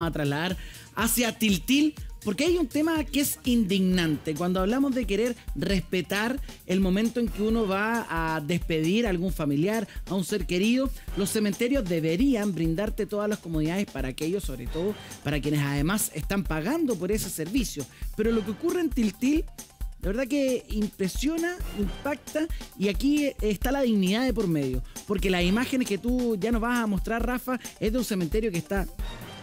a trasladar hacia Tiltil, porque hay un tema que es indignante. Cuando hablamos de querer respetar el momento en que uno va a despedir a algún familiar, a un ser querido, los cementerios deberían brindarte todas las comodidades para aquellos, sobre todo para quienes además están pagando por ese servicio. Pero lo que ocurre en Tiltil, de verdad que impresiona, impacta, y aquí está la dignidad de por medio, porque las imágenes que tú ya nos vas a mostrar, Rafa, es de un cementerio que está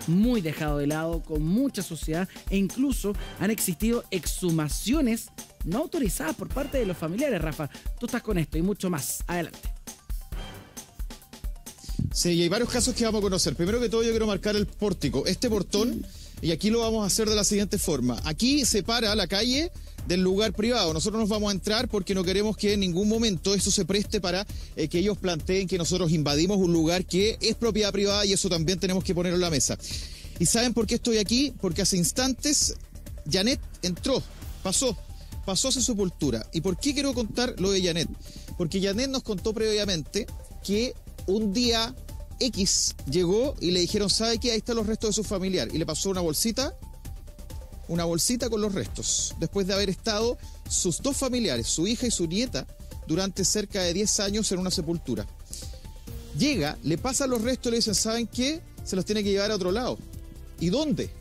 muy dejado de lado, con mucha suciedad, e incluso han existido exhumaciones no autorizadas por parte de los familiares. Rafa, tú estás con esto y mucho más. Adelante. Sí, y hay varios casos que vamos a conocer. Primero que todo, yo quiero marcar el pórtico. Este portón, y aquí lo vamos a hacer de la siguiente forma. Aquí separa la calle del lugar privado. Nosotros nos vamos a entrar porque no queremos que en ningún momento esto se preste para que ellos planteen que nosotros invadimos un lugar que es propiedad privada, y eso también tenemos que ponerlo en la mesa. ¿Y saben por qué estoy aquí? Porque hace instantes Janet entró, pasó a su sepultura. ¿Y por qué quiero contar lo de Janet? Porque Janet nos contó previamente que un día X llegó y le dijeron, ¿sabe qué? Ahí están los restos de su familiar. Y le pasó una bolsita con los restos, después de haber estado sus dos familiares, su hija y su nieta, durante cerca de 10 años en una sepultura. Llega, le pasan los restos y le dicen, ¿saben qué? Se los tiene que llevar a otro lado. ¿Y dónde?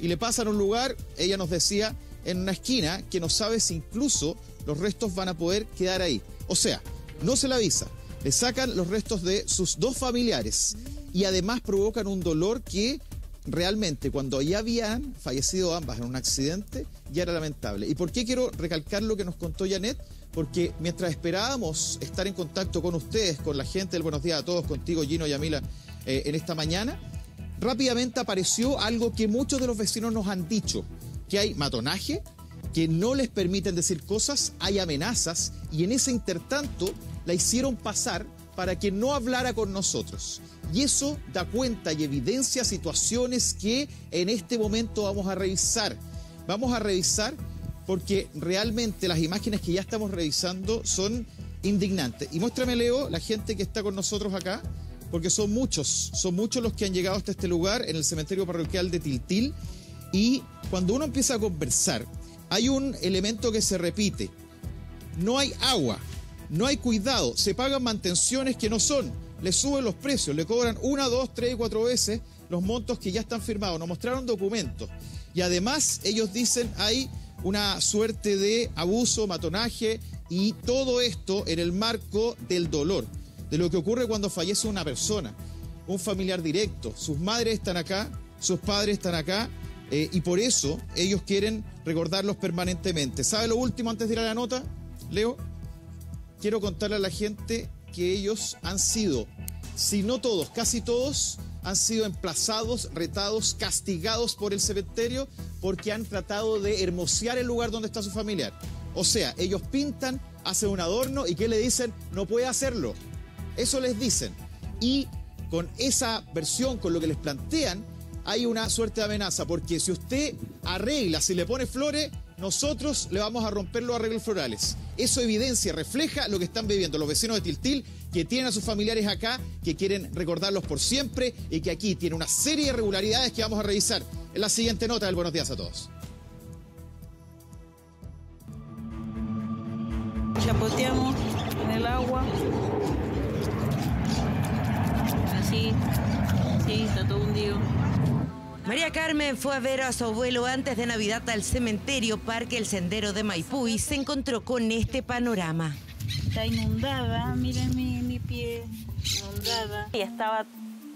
Y le pasan a un lugar, ella nos decía, en una esquina, que no sabe si incluso los restos van a poder quedar ahí. O sea, no se le avisa, le sacan los restos de sus dos familiares y además provocan un dolor que realmente, cuando ya habían fallecido ambas en un accidente, ya era lamentable. ¿Y por qué quiero recalcar lo que nos contó Janet? Porque mientras esperábamos estar en contacto con ustedes, con la gente del Buenos Días a Todos, contigo, Gino y Yamila, en esta mañana, rápidamente apareció algo que muchos de los vecinos nos han dicho, que hay matonaje, que no les permiten decir cosas, hay amenazas, y en ese intertanto la hicieron pasar para que no hablara con nosotros. Y eso da cuenta y evidencia situaciones que en este momento vamos a revisar. Vamos a revisar porque realmente las imágenes que ya estamos revisando son indignantes. Y muéstrame, Leo, la gente que está con nosotros acá, porque son muchos los que han llegado hasta este lugar, en el cementerio parroquial de Tiltil. Y cuando uno empieza a conversar, hay un elemento que se repite. No hay agua, no hay cuidado, se pagan mantenciones que no son. Le suben los precios, le cobran 1, 2, 3 y 4 veces los montos que ya están firmados. Nos mostraron documentos. Y además ellos dicen hay una suerte de abuso, matonaje, y todo esto en el marco del dolor, de lo que ocurre cuando fallece una persona, un familiar directo. Sus madres están acá, sus padres están acá, y por eso ellos quieren recordarlos permanentemente. ¿Sabe lo último antes de ir a la nota, Leo? Quiero contarle a la gente que ellos han sido, si no todos, casi todos, han sido emplazados, retados, castigados por el cementerio porque han tratado de hermosear el lugar donde está su familiar. O sea, ellos pintan, hacen un adorno y ¿qué le dicen? No puede hacerlo. Eso les dicen. Y con esa versión, con lo que les plantean, hay una suerte de amenaza, porque si usted arregla, si le pone flores, nosotros le vamos a romper los arreglos florales. Eso evidencia, refleja lo que están viviendo los vecinos de Tiltil, que tienen a sus familiares acá, que quieren recordarlos por siempre, y que aquí tiene una serie de irregularidades que vamos a revisar en la siguiente nota del Buenos Días a Todos. Chapoteamos en el agua. Así, sí, está todo hundido. María Carmen fue a ver a su abuelo antes de Navidad al cementerio Parque El Sendero de Maipú y se encontró con este panorama. Está inundada, miren mi pie, inundada. Y estaba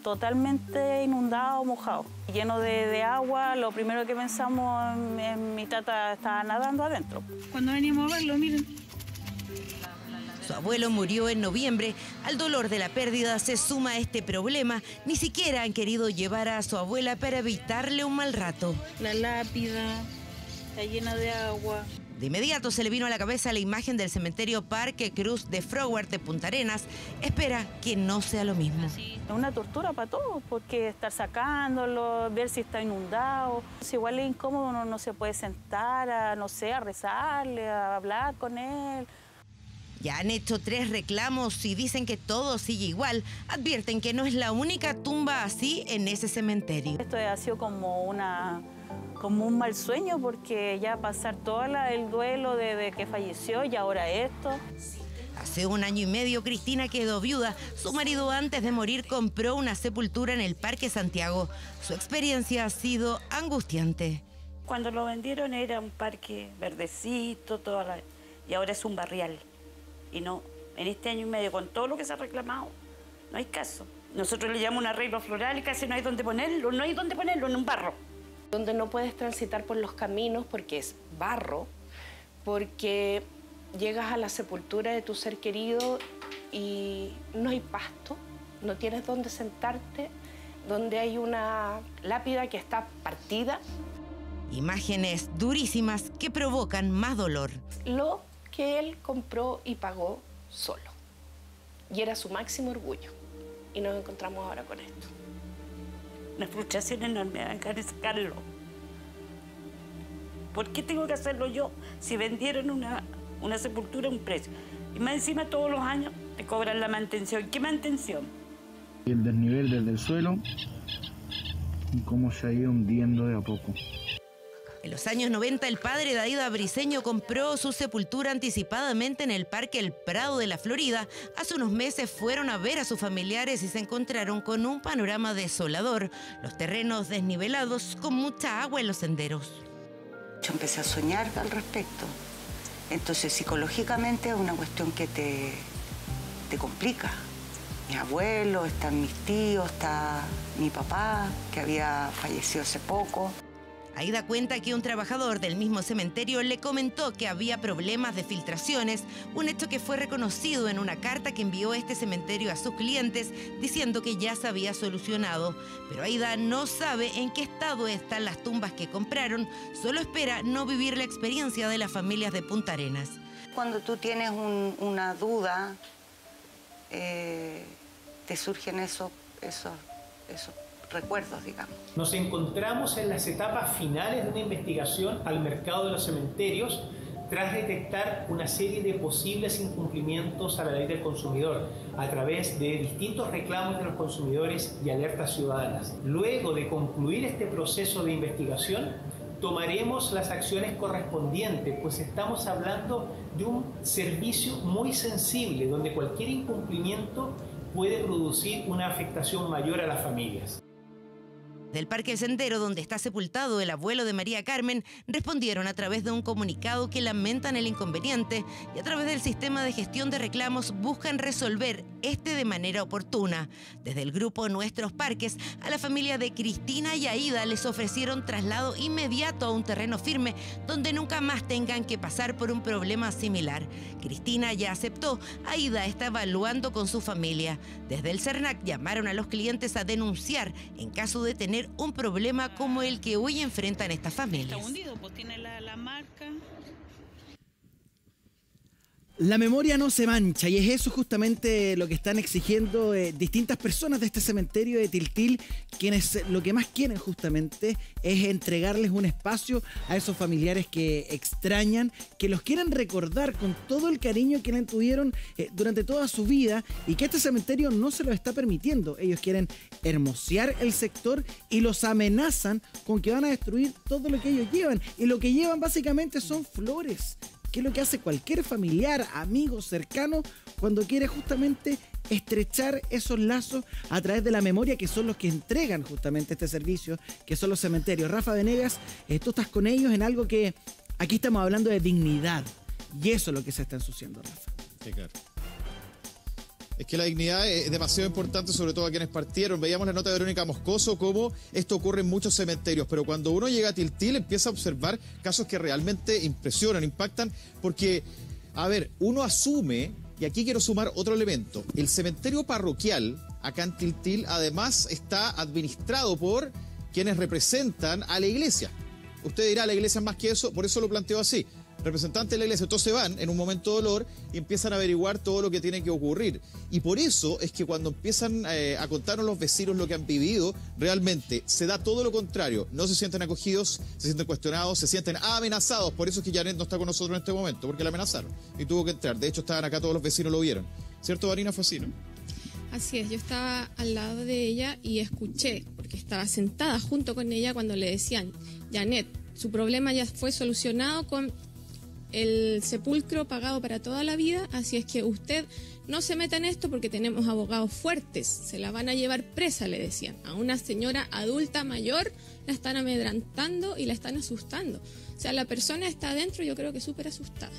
totalmente inundado, mojado, lleno de agua. Lo primero que pensamos, mi tata estaba nadando adentro. Cuando venimos a verlo, miren. Su abuelo murió en noviembre. Al dolor de la pérdida se suma este problema. Ni siquiera han querido llevar a su abuela para evitarle un mal rato. La lápida está llena de agua. De inmediato se le vino a la cabeza la imagen del cementerio Parque Cruz de Frogüert de Punta Arenas. Espera que no sea lo mismo. Es una tortura para todos, porque estar sacándolo, ver si está inundado. Igual es incómodo, uno no se puede sentar, no sé, a rezarle, a hablar con él. Ya han hecho 3 reclamos y dicen que todo sigue igual. Advierten que no es la única tumba así en ese cementerio. Esto ha sido como un mal sueño, porque ya pasar todo el duelo de que falleció y ahora esto. Hace 1 año y medio Cristina quedó viuda. Su marido antes de morir compró una sepultura en el Parque Santiago. Su experiencia ha sido angustiante. Cuando lo vendieron era un parque verdecito, y ahora es un barrial. Y no, en este año y medio, con todo lo que se ha reclamado, no hay caso. Nosotros le llamamos un arreglo floral y casi no hay dónde ponerlo, en un barro. Donde no puedes transitar por los caminos porque es barro, porque llegas a la sepultura de tu ser querido y no hay pasto, no tienes dónde sentarte, donde hay una lápida que está partida. Imágenes durísimas que provocan más dolor. Lo que él compró y pagó solo. Y era su máximo orgullo. Y nos encontramos ahora con esto. Una frustración enorme, ganas de sacarlo. ¿Por qué tengo que hacerlo yo si vendieron una sepultura a un precio? Y más encima todos los años te cobran la mantención. ¿Qué mantención? El desnivel desde el suelo y cómo se ha ido hundiendo de a poco. En los años 90, el padre de Aida Briceño compró su sepultura anticipadamente en el Parque El Prado de la Florida. Hace unos meses fueron a ver a sus familiares y se encontraron con un panorama desolador. Los terrenos desnivelados con mucha agua en los senderos. Yo empecé a soñar al respecto. Entonces, psicológicamente es una cuestión que te complica. Mis abuelos, están mis tíos, está mi papá, que había fallecido hace poco. Aida cuenta que un trabajador del mismo cementerio le comentó que había problemas de filtraciones, un hecho que fue reconocido en una carta que envió este cementerio a sus clientes diciendo que ya se había solucionado. Pero Aida no sabe en qué estado están las tumbas que compraron, solo espera no vivir la experiencia de las familias de Punta Arenas. Cuando tú tienes una duda, te surgen esos recuerdos, digamos. Nos encontramos en las etapas finales de una investigación al mercado de los cementerios tras detectar una serie de posibles incumplimientos a la ley del consumidor a través de distintos reclamos de los consumidores y alertas ciudadanas. Luego de concluir este proceso de investigación, tomaremos las acciones correspondientes, pues estamos hablando de un servicio muy sensible, donde cualquier incumplimiento puede producir una afectación mayor a las familias. Del Parque Sendero, donde está sepultado el abuelo de María Carmen, respondieron a través de un comunicado que lamentan el inconveniente y a través del sistema de gestión de reclamos buscan resolver de manera oportuna. Desde el grupo Nuestros Parques, a la familia de Cristina y Aida les ofrecieron traslado inmediato a un terreno firme donde nunca más tengan que pasar por un problema similar. Cristina ya aceptó, Aida está evaluando con su familia. Desde el CERNAC llamaron a los clientes a denunciar en caso de tener un problema como el que hoy enfrentan estas familias. Está hundido, pues tiene la marca. La memoria no se mancha y es eso justamente lo que están exigiendo distintas personas de este cementerio de Tiltil, quienes lo que más quieren justamente es entregarles un espacio a esos familiares que extrañan, que los quieren recordar con todo el cariño que le tuvieron durante toda su vida y que este cementerio no se lo está permitiendo. Ellos quieren hermosear el sector y los amenazan con que van a destruir todo lo que ellos llevan, y lo que llevan básicamente son flores, que es lo que hace cualquier familiar, amigo, cercano, cuando quiere justamente estrechar esos lazos a través de la memoria, que son los que entregan justamente este servicio, que son los cementerios. Rafa Venegas, tú estás con ellos en algo que aquí estamos hablando de dignidad, y eso es lo que se está ensuciando, Rafa. Sí, claro. Es que la dignidad es demasiado importante, sobre todo a quienes partieron. Veíamos la nota de Verónica Moscoso, cómo esto ocurre en muchos cementerios, pero cuando uno llega a Tiltil empieza a observar casos que realmente impresionan, impactan, porque, a ver, uno asume, y aquí quiero sumar otro elemento, el cementerio parroquial acá en Tiltil además está administrado por quienes representan a la iglesia. Usted dirá, la iglesia es más que eso, por eso lo planteo así. representantes de la iglesia. Entonces van en un momento de dolor y empiezan a averiguar todo lo que tiene que ocurrir. Y por eso es que cuando empiezan a contarnos los vecinos lo que han vivido, realmente se da todo lo contrario. No se sienten acogidos, se sienten cuestionados, se sienten amenazados. Por eso es que Janet no está con nosotros en este momento, porque la amenazaron y tuvo que entrar. De hecho, estaban acá, todos los vecinos lo vieron. ¿Cierto, Vanina? Fue así, ¿no? Así es, yo estaba al lado de ella y escuché, porque estaba sentada junto con ella cuando le decían: Janet, su problema ya fue solucionado con el sepulcro pagado para toda la vida, así es que usted no se meta en esto porque tenemos abogados fuertes, se la van a llevar presa, le decían. A una señora adulta mayor la están amedrantando y la están asustando. O sea, la persona está adentro, yo creo que súper asustada.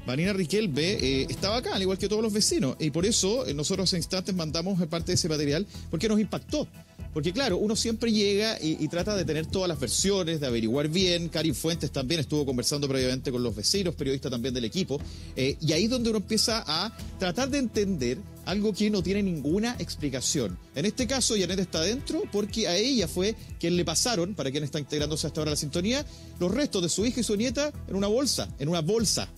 Vanina Riquelme estaba acá, al igual que todos los vecinos, y por eso nosotros en instantes mandamos parte de ese material, porque nos impactó. Porque claro, uno siempre llega y trata de tener todas las versiones, de averiguar bien. Karin Fuentes también estuvo conversando previamente con los vecinos, periodista también del equipo, y ahí es donde uno empieza a tratar de entender algo que no tiene ninguna explicación. En este caso, Janet está adentro porque a ella fue quien le pasaron, para quien está integrándose hasta ahora a la sintonía, los restos de su hija y su nieta en una bolsa.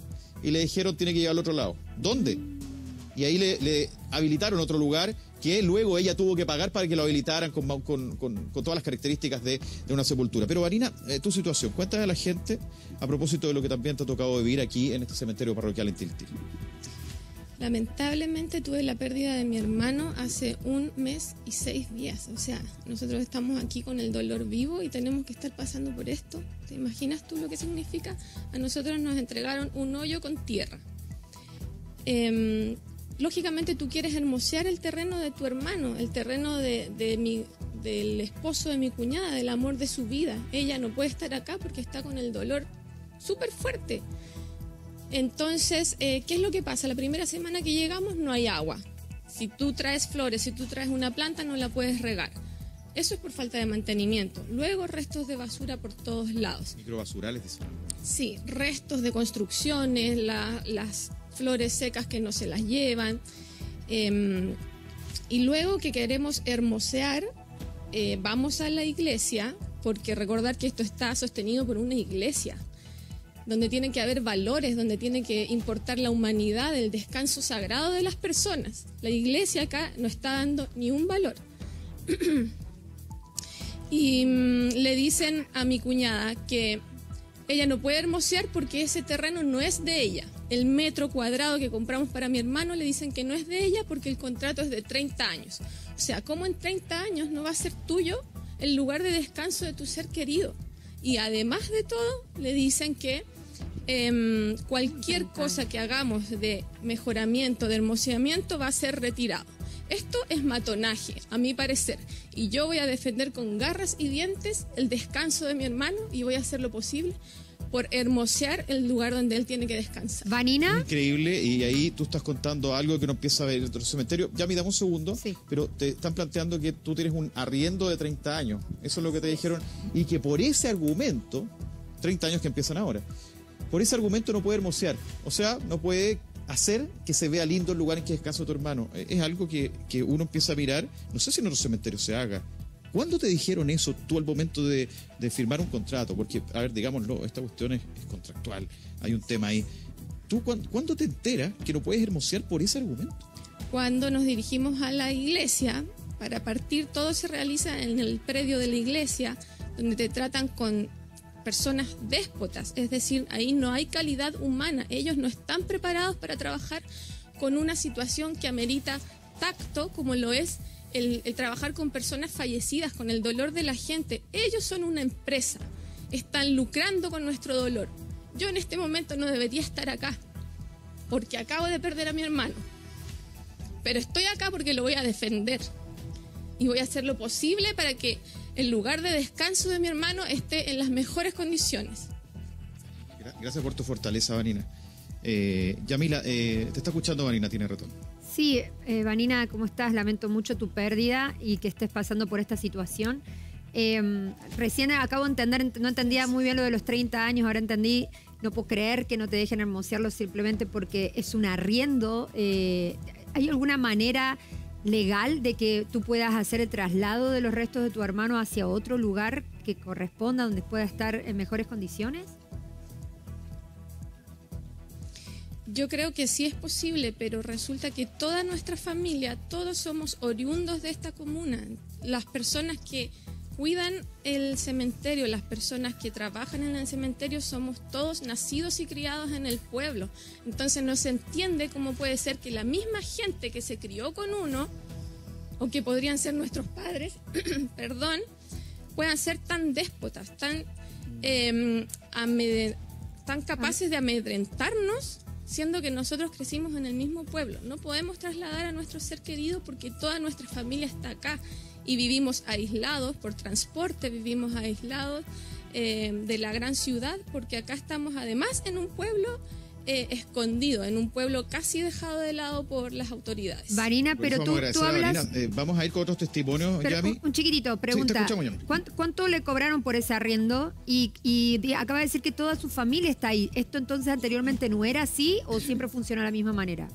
Y le dijeron, tiene que llevar al otro lado. ¿Dónde? Y ahí le habilitaron otro lugar que luego ella tuvo que pagar para que lo habilitaran con todas las características de una sepultura. Pero, Vanina, tu situación, cuéntale a la gente a propósito de lo que también te ha tocado vivir aquí en este cementerio parroquial en Tiltil. Lamentablemente tuve la pérdida de mi hermano hace 1 mes y 6 días. O sea, nosotros estamos aquí con el dolor vivo y tenemos que estar pasando por esto. ¿Te imaginas tú lo que significa? A nosotros nos entregaron un hoyo con tierra. Lógicamente tú quieres hermosear el terreno de tu hermano, el terreno del esposo de mi cuñada, del amor de su vida. Ella no puede estar acá porque está con el dolor súper fuerte. Entonces, ¿qué es lo que pasa? La primera semana que llegamos no hay agua. Si tú traes flores, si tú traes una planta, no la puedes regar. Eso es por falta de mantenimiento. Luego, restos de basura por todos lados. Microbasurales, dicen. Sí, restos de construcciones, las flores secas que no se las llevan. Y luego que queremos hermosear, vamos a la iglesia, porque recordar que esto está sostenido por una iglesia, donde tienen que haber valores, donde tiene que importar la humanidad, el descanso sagrado de las personas. La iglesia acá no está dando ni un valor. Y le dicen a mi cuñada que ella no puede hermosear porque ese terreno no es de ella. El metro cuadrado que compramos para mi hermano le dicen que no es de ella porque el contrato es de 30 años. O sea, ¿cómo en 30 años no va a ser tuyo el lugar de descanso de tu ser querido? Y además de todo, le dicen que cualquier cosa que hagamos de mejoramiento, de hermoseamiento, va a ser retirado. Esto es matonaje, a mi parecer. Y yo voy a defender con garras y dientes el descanso de mi hermano y voy a hacer lo posible por hermosear el lugar donde él tiene que descansar. ¿Vanina? Increíble, y ahí tú estás contando algo que no empieza a ver dentro del cementerio. Ya me dame un segundo, sí. Pero te están planteando que tú tienes un arriendo de 30 años. Eso es lo que te dijeron. Y que por ese argumento, 30 años que empiezan ahora, por ese argumento no puede hermosear. O sea, no puede hacer que se vea lindo el lugar en que descansa tu hermano. Es algo que uno empieza a mirar. No sé si en otros cementerios se haga. ¿Cuándo te dijeron eso tú al momento de firmar un contrato? Porque, a ver, digámoslo, esta cuestión es contractual. Hay un tema ahí. ¿Tú cuándo te enteras que no puedes hermosear por ese argumento? Cuando nos dirigimos a la iglesia, para partir, todo se realiza en el predio de la iglesia, donde te tratan con personas déspotas, es decir, ahí no hay calidad humana, ellos no están preparados para trabajar con una situación que amerita tacto, como lo es el trabajar con personas fallecidas, con el dolor de la gente. Ellos son una empresa, están lucrando con nuestro dolor. Yo en este momento no debería estar acá, porque acabo de perder a mi hermano, pero estoy acá porque lo voy a defender y voy a hacer lo posible para que el lugar de descanso de mi hermano esté en las mejores condiciones. Gracias por tu fortaleza, Vanina. Yamila, te está escuchando Vanina, tiene ratón. Sí, Vanina, ¿cómo estás? Lamento mucho tu pérdida y que estés pasando por esta situación. Recién acabo de entender, no entendía muy bien lo de los 30 años, ahora entendí, no puedo creer que no te dejen hermosearlo simplemente porque es un arriendo. ¿Hay alguna manera legal de que tú puedas hacer el traslado de los restos de tu hermano hacia otro lugar que corresponda, donde pueda estar en mejores condiciones? Yo creo que sí es posible, pero resulta que toda nuestra familia, todos somos oriundos de esta comuna. Las personas que cuidan el cementerio, las personas que trabajan en el cementerio, somos todos nacidos y criados en el pueblo. Entonces no se entiende cómo puede ser que la misma gente que se crió con uno, o que podrían ser nuestros padres, perdón, puedan ser tan déspotas, tan capaces de amedrentarnos, siendo que nosotros crecimos en el mismo pueblo. No podemos trasladar a nuestro ser querido porque toda nuestra familia está acá y vivimos aislados por transporte, vivimos aislados de la gran ciudad, porque acá estamos además en un pueblo escondido, en un pueblo casi dejado de lado por las autoridades. Vanina, pero tú hablas... Vanina, vamos a ir con otros testimonios, pero, Yami. Un chiquitito, pregunta. Sí, ¿Cuánto le cobraron por ese arriendo? Y acaba de decir que toda su familia está ahí. ¿Esto entonces anteriormente no era así o siempre funcionó de la misma manera?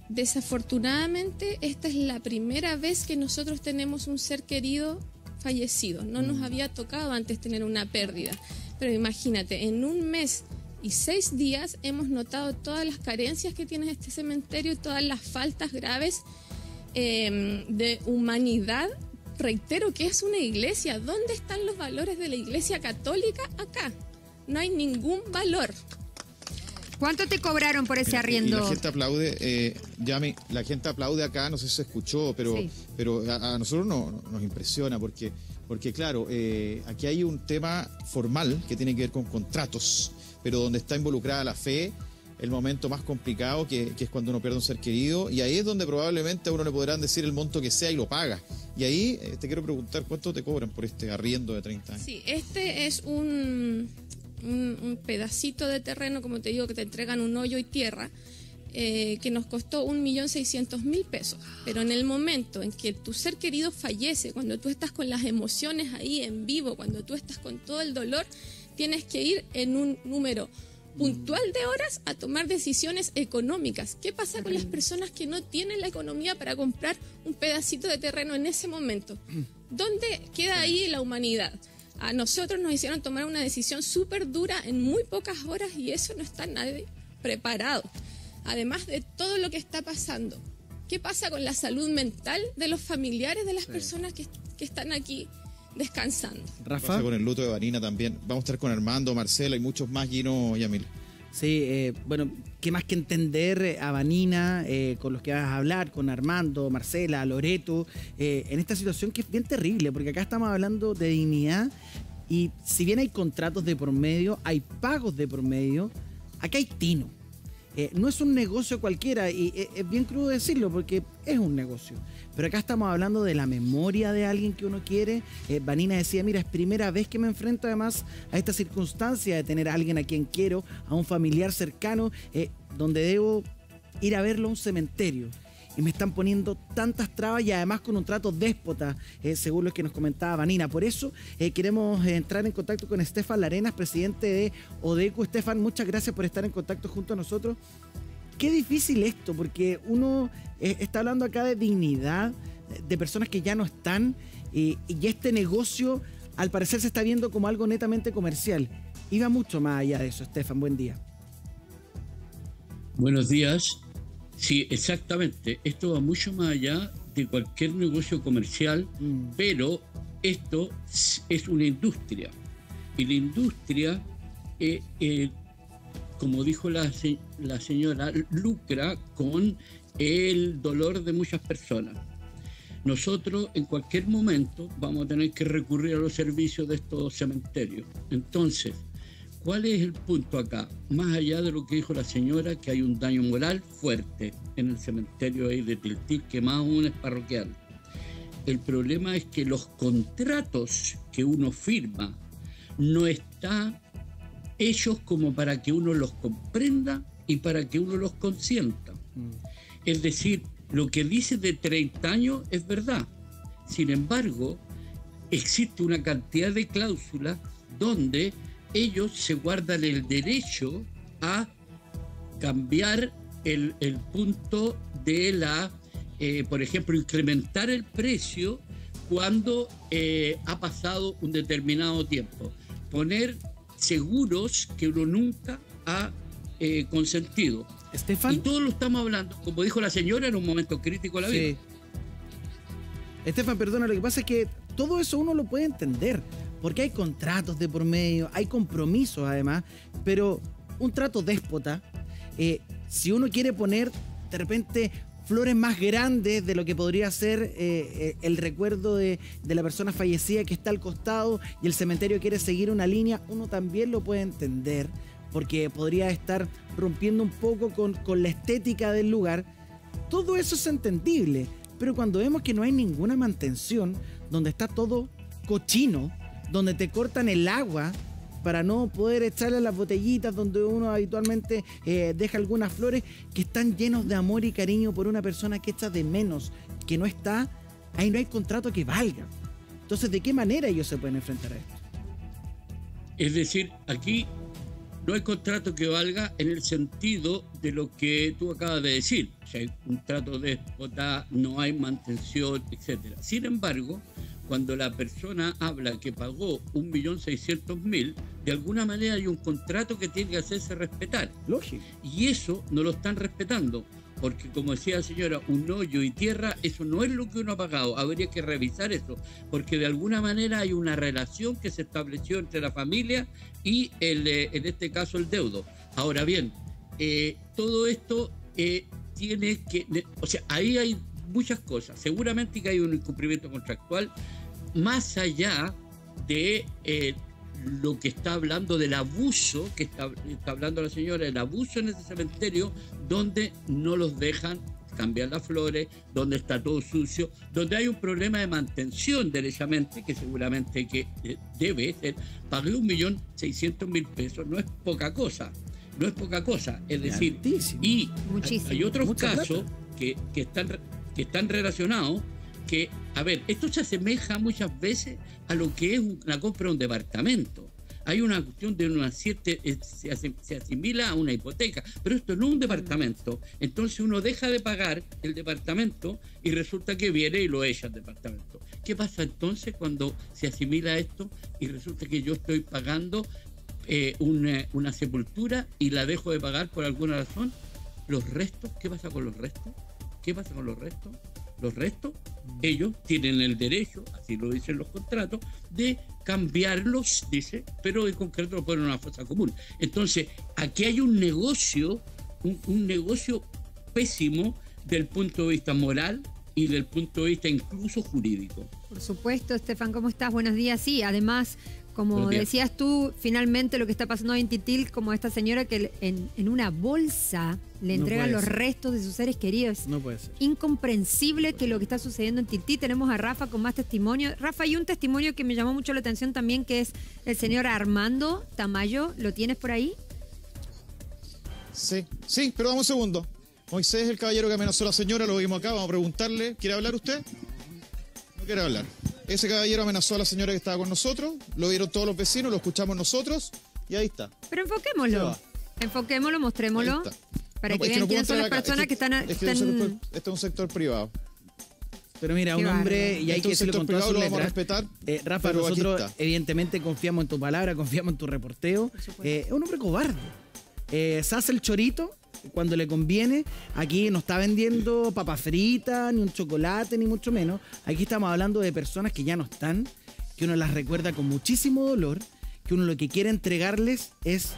Desafortunadamente, esta es la primera vez que nosotros tenemos un ser querido fallecido. No nos había tocado antes tener una pérdida. Pero imagínate, en un mes y 6 días hemos notado todas las carencias que tiene este cementerio y todas las faltas graves de humanidad. Reitero que es una iglesia. ¿Dónde están los valores de la iglesia católica? Acá. No hay ningún valor. ¿Cuánto te cobraron por ese arriendo? Y la gente aplaude, Yami, la gente aplaude acá, no sé si se escuchó, pero, sí. Pero a nosotros nos impresiona porque claro, aquí hay un tema formal que tiene que ver con contratos, pero donde está involucrada la fe, el momento más complicado que es cuando uno pierde un ser querido, y ahí es donde probablemente a uno le podrán decir el monto que sea y lo paga. Y ahí te quiero preguntar, ¿cuánto te cobran por este arriendo de 30 años? Sí, este es un pedacito de terreno, como te digo, que te entregan un hoyo y tierra, que nos costó 1.600.000 pesos. Pero en el momento en que tu ser querido fallece, cuando tú estás con las emociones ahí en vivo, cuando tú estás con todo el dolor, tienes que ir en un número puntual de horas a tomar decisiones económicas. ¿Qué pasa con las personas que no tienen la economía para comprar un pedacito de terreno en ese momento? ¿Dónde queda ahí la humanidad? A nosotros nos hicieron tomar una decisión súper dura en muy pocas horas y eso no está nadie preparado. Además de todo lo que está pasando, ¿qué pasa con la salud mental de los familiares de las personas que están aquí descansando? Rafa. ¿Qué pasa con el luto de Vanina también? Vamos a estar con Armando, Marcela y muchos más, Gino y Yamil. Sí, bueno, qué más que entender a Vanina, con los que vas a hablar, con Armando, Marcela, Loreto, en esta situación que es bien terrible, porque acá estamos hablando de dignidad y si bien hay contratos de por medio, hay pagos de por medio, acá hay tino. No es un negocio cualquiera y es bien crudo decirlo porque es un negocio. Pero acá estamos hablando de la memoria de alguien que uno quiere. Vanina decía, mira, es primera vez que me enfrento además a esta circunstancia de tener a alguien a quien quiero, a un familiar cercano, donde debo ir a verlo a un cementerio. Y me están poniendo tantas trabas y además con un trato déspota, según lo que nos comentaba Vanina. Por eso queremos entrar en contacto con Estefan Larenas, presidente de ODECU. Estefan, muchas gracias por estar en contacto junto a nosotros. Qué difícil esto, porque uno está hablando acá de dignidad, de personas que ya no están, y este negocio al parecer se está viendo como algo netamente comercial. Iba mucho más allá de eso, Estefan, buen día. Buenos días. Sí, exactamente. Esto va mucho más allá de cualquier negocio comercial, pero esto es una industria. Y la industria, como dijo la señora, lucra con el dolor de muchas personas. Nosotros en cualquier momento vamos a tener que recurrir a los servicios de estos cementerios. Entonces, ¿cuál es el punto acá? Más allá de lo que dijo la señora, que hay un daño moral fuerte en el cementerio ahí de Tiltil, que más aún es parroquial. El problema es que los contratos que uno firma no están hechos como para que uno los comprenda y para que uno los consienta. Es decir, lo que dice de 30 años es verdad. Sin embargo, existe una cantidad de cláusulas donde ellos se guardan el derecho a cambiar el punto de la, por ejemplo, incrementar el precio cuando ha pasado un determinado tiempo. Poner seguros que uno nunca ha consentido. Estefan. Y todos lo estamos hablando, como dijo la señora, en un momento crítico de la vida. Estefan, perdona, lo que pasa es que todo eso uno lo puede entender, porque hay contratos de por medio, hay compromisos además, pero un trato déspota, si uno quiere poner de repente flores más grandes de lo que podría ser el recuerdo de la persona fallecida que está al costado y el cementerio quiere seguir una línea, uno también lo puede entender, porque podría estar rompiendo un poco con la estética del lugar. Todo eso es entendible, pero cuando vemos que no hay ninguna mantención, donde está todo cochino, donde te cortan el agua para no poder echarle las botellitas donde uno habitualmente deja algunas flores, que están llenos de amor y cariño por una persona que echa de menos, que no está, ahí no hay contrato que valga. Entonces, ¿de qué manera ellos se pueden enfrentar a esto? Es decir, aquí no hay contrato que valga en el sentido de lo que tú acabas de decir. O sea, hay un trato déspota, no hay mantención, etc. Sin embargo, cuando la persona habla que pagó 1.600.000, de alguna manera hay un contrato que tiene que hacerse respetar. Lógico. Y eso no lo están respetando. Porque, como decía la señora, un hoyo y tierra, eso no es lo que uno ha pagado. Habría que revisar eso, porque de alguna manera hay una relación que se estableció entre la familia y, en este caso, el deudo. Ahora bien, todo esto tiene que... O sea, ahí hay muchas cosas. Seguramente que hay un incumplimiento contractual, más allá de lo que está hablando del abuso, que está hablando la señora, el abuso en ese cementerio, donde no los dejan cambiar las flores, donde está todo sucio, donde hay un problema de mantención derechamente, que seguramente que debe ser. Pagué 1.600.000 pesos, no es poca cosa, no es poca cosa, es decir, y hay otros casos que están relacionados, que, a ver, esto se asemeja muchas veces a lo que es la compra de un departamento. Hay una cuestión de una cierta, se asimila a una hipoteca, pero esto no es un departamento. Entonces uno deja de pagar el departamento y resulta que viene y lo echa al departamento. ¿Qué pasa entonces cuando se asimila esto y resulta que yo estoy pagando una sepultura y la dejo de pagar por alguna razón? ¿Los restos? ¿Qué pasa con los restos? ¿Qué pasa con los restos? Los restos, ellos tienen el derecho, así lo dicen los contratos, de cambiarlos, dice, pero en concreto lo ponen en una fosa común. Entonces, aquí hay un negocio, un negocio pésimo del punto de vista moral y del punto de vista incluso jurídico. Por supuesto, Estefan, ¿cómo estás? Buenos días. Sí, además, como decías tú, finalmente lo que está pasando en Tiltil, como esta señora que en una bolsa le entregan los restos de sus seres queridos. No puede ser. Incomprensible que lo que está sucediendo en Tiltil. Tenemos a Rafa con más testimonio. Rafa, hay un testimonio que me llamó mucho la atención también, que es el señor Armando Tamayo. ¿Lo tienes por ahí? Sí, pero dame un segundo. Moisés, el caballero que amenazó a la señora, lo vimos acá, vamos a preguntarle. ¿Quiere hablar usted? No quiere hablar. Ese caballero amenazó a la señora que estaba con nosotros, lo vieron todos los vecinos, lo escuchamos nosotros y ahí está. Pero enfoquémoslo, mostrémoslo, para que vean quiénes son las personas que están... Este es un sector privado. Pero mira, un hombre, y hay que decirlo con todas sus letras. Lo vamos a respetar. Rafa, nosotros evidentemente confiamos en tu palabra, confiamos en tu reporteo. Es un hombre cobarde. Se hace el chorito cuando le conviene. Aquí no está vendiendo papas fritas, ni un chocolate, ni mucho menos. Aquí estamos hablando de personas que ya no están, que uno las recuerda con muchísimo dolor, que uno lo que quiere entregarles es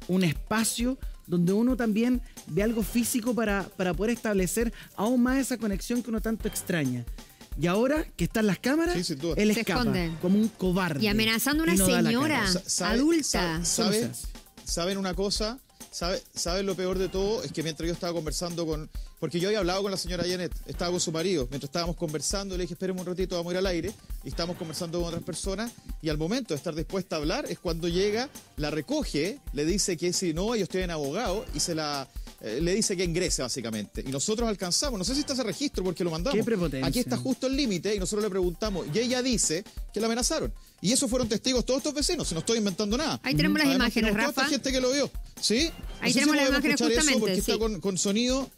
un espacio donde uno también ve algo físico para poder establecer aún más esa conexión que uno tanto extraña. Y ahora que están las cámaras, él escapa como un cobarde. Y amenazando a una señora adulta. ¿Saben una cosa? ¿Saben lo peor de todo? Es que mientras yo estaba conversando porque yo había hablado con la señora Janet, estaba con su marido, mientras estábamos conversando, le dije, espéreme un ratito, vamos a ir al aire, y estábamos conversando con otras personas, y al momento de estar dispuesta a hablar, es cuando llega, la recoge, le dice que si no, ellos tienen abogado, y le dice que ingrese, básicamente. Y nosotros alcanzamos, no sé si está ese registro, porque lo mandamos. Qué prepotencia. Aquí está justo el límite, y nosotros le preguntamos, y ella dice que la amenazaron. Y eso fueron testigos todos estos vecinos, no estoy inventando nada. Ahí tenemos las imágenes, Rafa. Toda esta gente que lo vio, ¿sí? Ahí tenemos las imágenes justamente, porque está con sonido.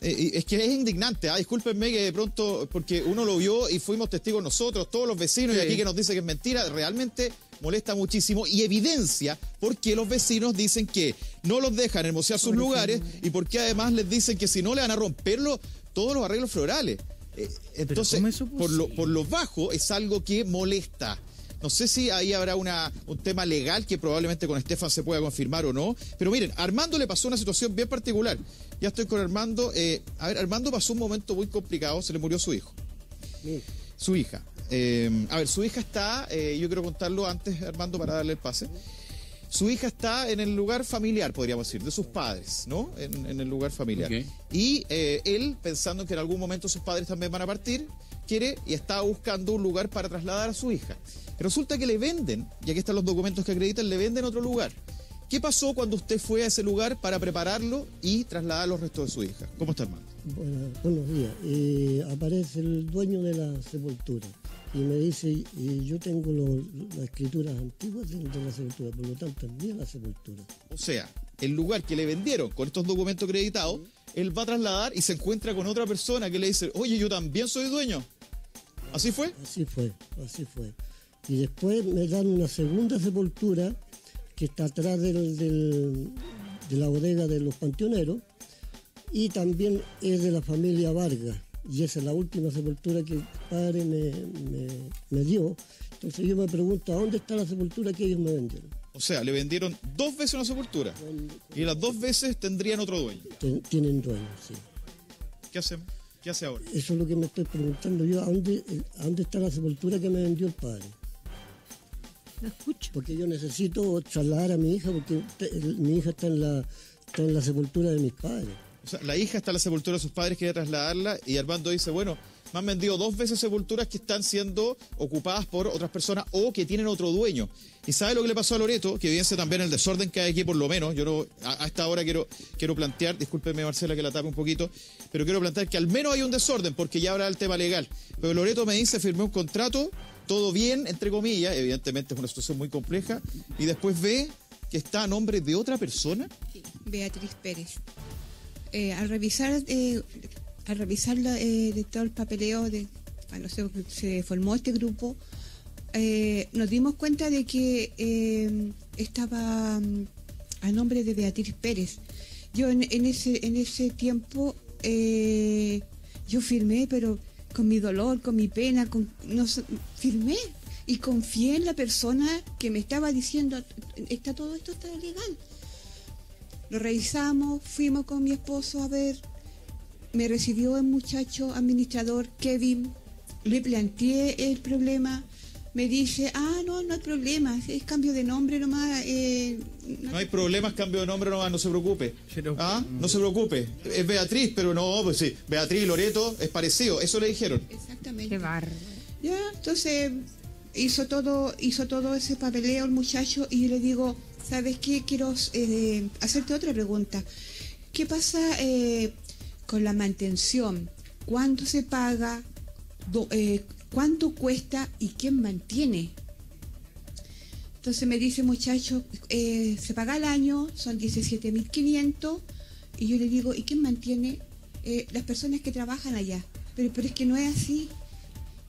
Es que es indignante, discúlpenme que de pronto, porque uno lo vio y fuimos testigos nosotros, todos los vecinos, y aquí que nos dice que es mentira, realmente molesta muchísimo y evidencia por qué los vecinos dicen que no los dejan hermosear sus lugares y por qué además les dicen que si no le van a romperlo todos los arreglos florales. Entonces, por lo bajo es algo que molesta. No sé si ahí habrá un tema legal que probablemente con Estefan se pueda confirmar o no. Pero miren, a Armando le pasó una situación bien particular. Ya estoy con Armando. Armando pasó un momento muy complicado. Se le murió su hijo. Su hija. Su hija está, yo quiero contarlo antes, Armando, para darle el pase. Su hija está en el lugar familiar, podríamos decir, de sus padres, ¿no? En el lugar familiar. Okay. Y él, pensando que en algún momento sus padres también van a partir, quiere y está buscando un lugar para trasladar a su hija. Resulta que le venden, y aquí están los documentos que acreditan, le venden otro lugar. ¿Qué pasó cuando usted fue a ese lugar para prepararlo y trasladar los restos de su hija? ¿Cómo está, Armando? Buenos días. Aparece el dueño de la sepultura y me dice, yo tengo las escrituras antiguas de la sepultura, por lo tanto es mía la sepultura. O sea, el lugar que le vendieron con estos documentos acreditados, él va a trasladar y se encuentra con otra persona que le dice, oye, yo también soy dueño. ¿Así fue? Así fue. Y después me dan una segunda sepultura que está atrás de la bodega de los panteoneros y también es de la familia Vargas. Y esa es la última sepultura que el padre me dio. Entonces yo me pregunto, ¿a dónde está la sepultura que ellos me vendieron? O sea, le vendieron 2 veces una sepultura. Y las 2 veces tendrían otro dueño. Tienen dueño, sí. ¿Qué hacemos? ¿Qué hace ahora? Eso es lo que me estoy preguntando yo. ¿A dónde está la sepultura que me vendió el padre? No escucho. Porque yo necesito trasladar a mi hija porque mi hija está en la sepultura de mis padres. O sea, la hija está en la sepultura de sus padres, quiere trasladarla y Armando dice, bueno, me han vendido 2 veces sepulturas que están siendo ocupadas por otras personas o que tienen otro dueño. ¿Y sabe lo que le pasó a Loreto? Que evidencia también el desorden que hay aquí, por lo menos. Yo no, a esta hora quiero plantear, discúlpeme Marcela que la tape un poquito, pero quiero plantear que al menos hay un desorden porque ya habrá el tema legal. Pero Loreto me dice, firmé un contrato, todo bien, entre comillas, evidentemente es una situación muy compleja, y después ve que está a nombre de otra persona. Sí, Beatriz Pérez. Al revisar de todo el papeleo cuando se formó este grupo, nos dimos cuenta de que estaba a nombre de Beatriz Pérez. Yo en ese tiempo yo firmé, pero con mi dolor, con mi pena, firmé y confié en la persona que me estaba diciendo, todo esto está legal. Lo revisamos, fuimos con mi esposo a ver, me recibió el muchacho administrador Kevin, le planteé el problema, me dice, no hay problema, es cambio de nombre nomás. No hay problemas, cambio de nombre nomás, no se preocupe. No se preocupe, es Beatriz, pero no, pues sí, Beatriz y Loreto es parecido, eso le dijeron. Exactamente. Qué bárbaro. Ya, entonces hizo todo ese papeleo el muchacho y yo le digo, ¿sabes qué? Quiero hacerte otra pregunta. ¿Qué pasa con la mantención? ¿Cuánto se paga? ¿Cuánto cuesta y quién mantiene? Entonces me dice, muchacho, se paga al año, son 17.500, y yo le digo, ¿y quién mantiene? Las personas que trabajan allá. Pero es que no es así.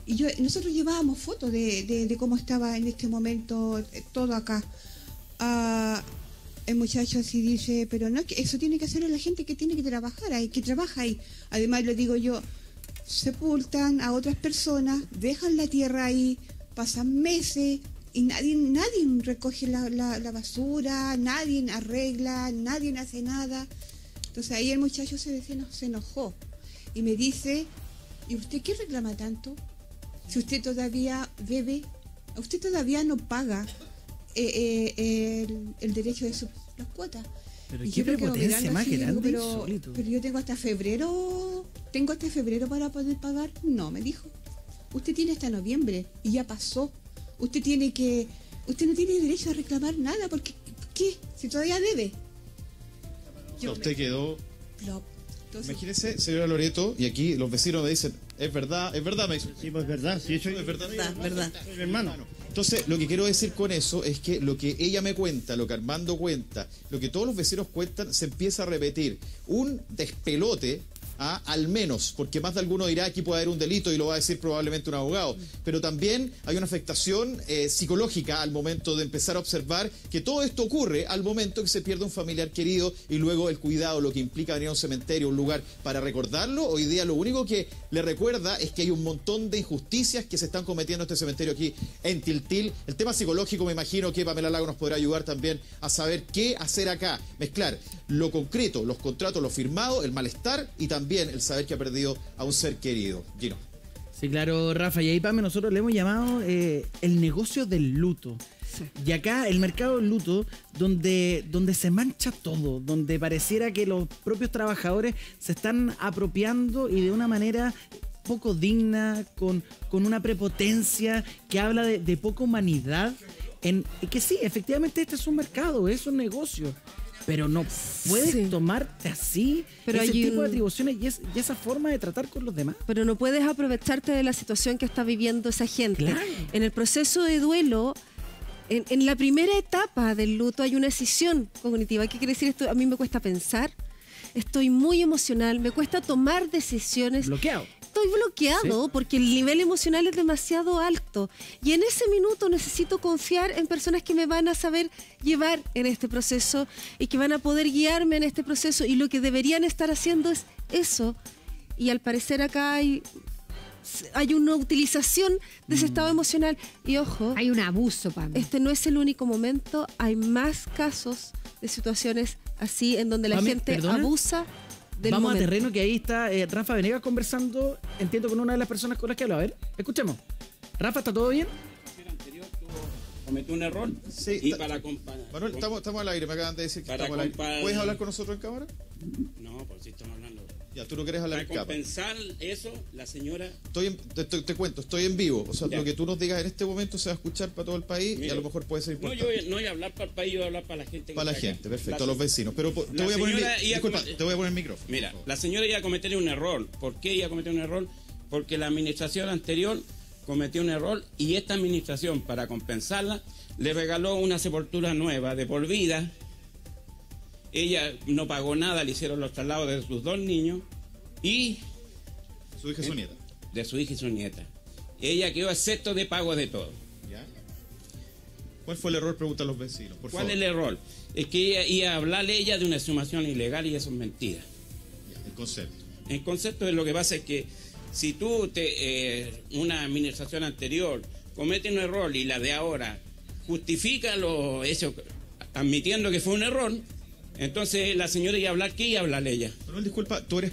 Y nosotros llevábamos fotos de cómo estaba en este momento todo acá. El muchacho así dice, pero no, que eso tiene que hacer la gente que tiene que trabajar ahí, que trabaja ahí. Además le digo yo, sepultan a otras personas, dejan la tierra ahí, pasan meses y nadie recoge la basura, nadie arregla, nadie hace nada. Entonces ahí el muchacho se enojó y me dice, ¿y usted qué reclama tanto? Si usted todavía debe, usted todavía no paga el derecho de las cuotas. Pero qué prepotencia más grande. Pero yo tengo hasta febrero para poder pagar. No, me dijo, usted tiene hasta noviembre y ya pasó. Usted no tiene derecho a reclamar nada porque ¿qué? Si todavía debe. Usted quedó. Entonces, imagínese, señora Loreto, y aquí los vecinos me dicen, es verdad, me dicen. Sí, pues es verdad, sí, eso es verdad. Verdad. Mi hermano. Entonces, lo que quiero decir con eso es que lo que ella me cuenta, lo que Armando cuenta, lo que todos los vecinos cuentan, se empieza a repetir. Un despelote al menos, porque más de alguno dirá aquí puede haber un delito y lo va a decir probablemente un abogado, pero también hay una afectación psicológica al momento de empezar a observar que todo esto ocurre al momento que se pierde un familiar querido y luego el cuidado, lo que implica venir a un cementerio, un lugar para recordarlo. Hoy día lo único que le recuerda es que hay un montón de injusticias que se están cometiendo en este cementerio aquí en Tiltil. El tema psicológico, me imagino que Pamela Lago nos podrá ayudar también a saber qué hacer acá, mezclar lo concreto, los contratos, lo firmado, el malestar y también el saber que ha perdido a un ser querido. Gino. Sí, claro, Rafa, y ahí, Pame, nosotros le hemos llamado el negocio del luto. Sí. Y acá el mercado del luto, donde se mancha todo, donde pareciera que los propios trabajadores se están apropiando y de una manera poco digna, con una prepotencia que habla de poca humanidad, que sí, efectivamente este es un mercado, es un negocio. Pero no puedes tomarte así pero ese tipo de atribuciones y esa forma de tratar con los demás. Pero no puedes aprovecharte de la situación que está viviendo esa gente. Claro. En el proceso de duelo, en la primera etapa del luto hay una escisión cognitiva. ¿Qué quiere decir esto? A mí me cuesta pensar, estoy muy emocional, me cuesta tomar decisiones. Bloqueado. Estoy bloqueado porque el nivel emocional es demasiado alto y en ese minuto necesito confiar en personas que me van a saber llevar en este proceso y que van a poder guiarme en este proceso, y lo que deberían estar haciendo es eso, y al parecer acá hay una utilización de ese estado emocional y ojo, hay un abuso, Pam. Este no es el único momento, hay más casos de situaciones así en donde la gente abusa. Vamos a terreno, que ahí está Rafa Venegas conversando, entiendo, con una de las personas con las que hablo. A ver, escuchemos. Rafa, ¿está todo bien? El anterior cometió un error. Sí. Y para comparar. Manuel, estamos al aire, me acaban de decir que estamos al aire. ¿Puedes hablar con nosotros en cámara? No, pues sí estamos hablando. Ya, tú no quieres hablar en cámara. Para compensar eso, la señora... Te cuento, estoy en vivo. O sea, lo que tú nos digas en este momento se va a escuchar para todo el país. Mira, y a lo mejor puede ser importante. No, yo voy a hablar para el país, yo voy a hablar para la gente. Para la gente, perfecto, a los vecinos. Pero te voy a poner el micrófono. Mira, la señora iba a cometer un error. ¿Por qué iba a cometer un error? Porque la administración anterior cometió un error y esta administración, para compensarla, le regaló una sepultura nueva de por vida. Ella no pagó nada, le hicieron los traslados de sus 2 niños y... Su hija y su nieta. De su hija y su nieta. Ella quedó excepto de pago de todo. ¿Ya? ¿Cuál fue el error? Preguntan los vecinos, por favor. ¿Cuál es el error? Es que ella iba a hablarle ella de una exhumación ilegal y eso es mentira. Ya, el concepto. El concepto de lo que pasa es que si tú, una administración anterior, comete un error y la de ahora justifica eso, admitiendo que fue un error, entonces la señora iba a hablar, ¿qué iba a hablar ella? Manuel, disculpa, tú eres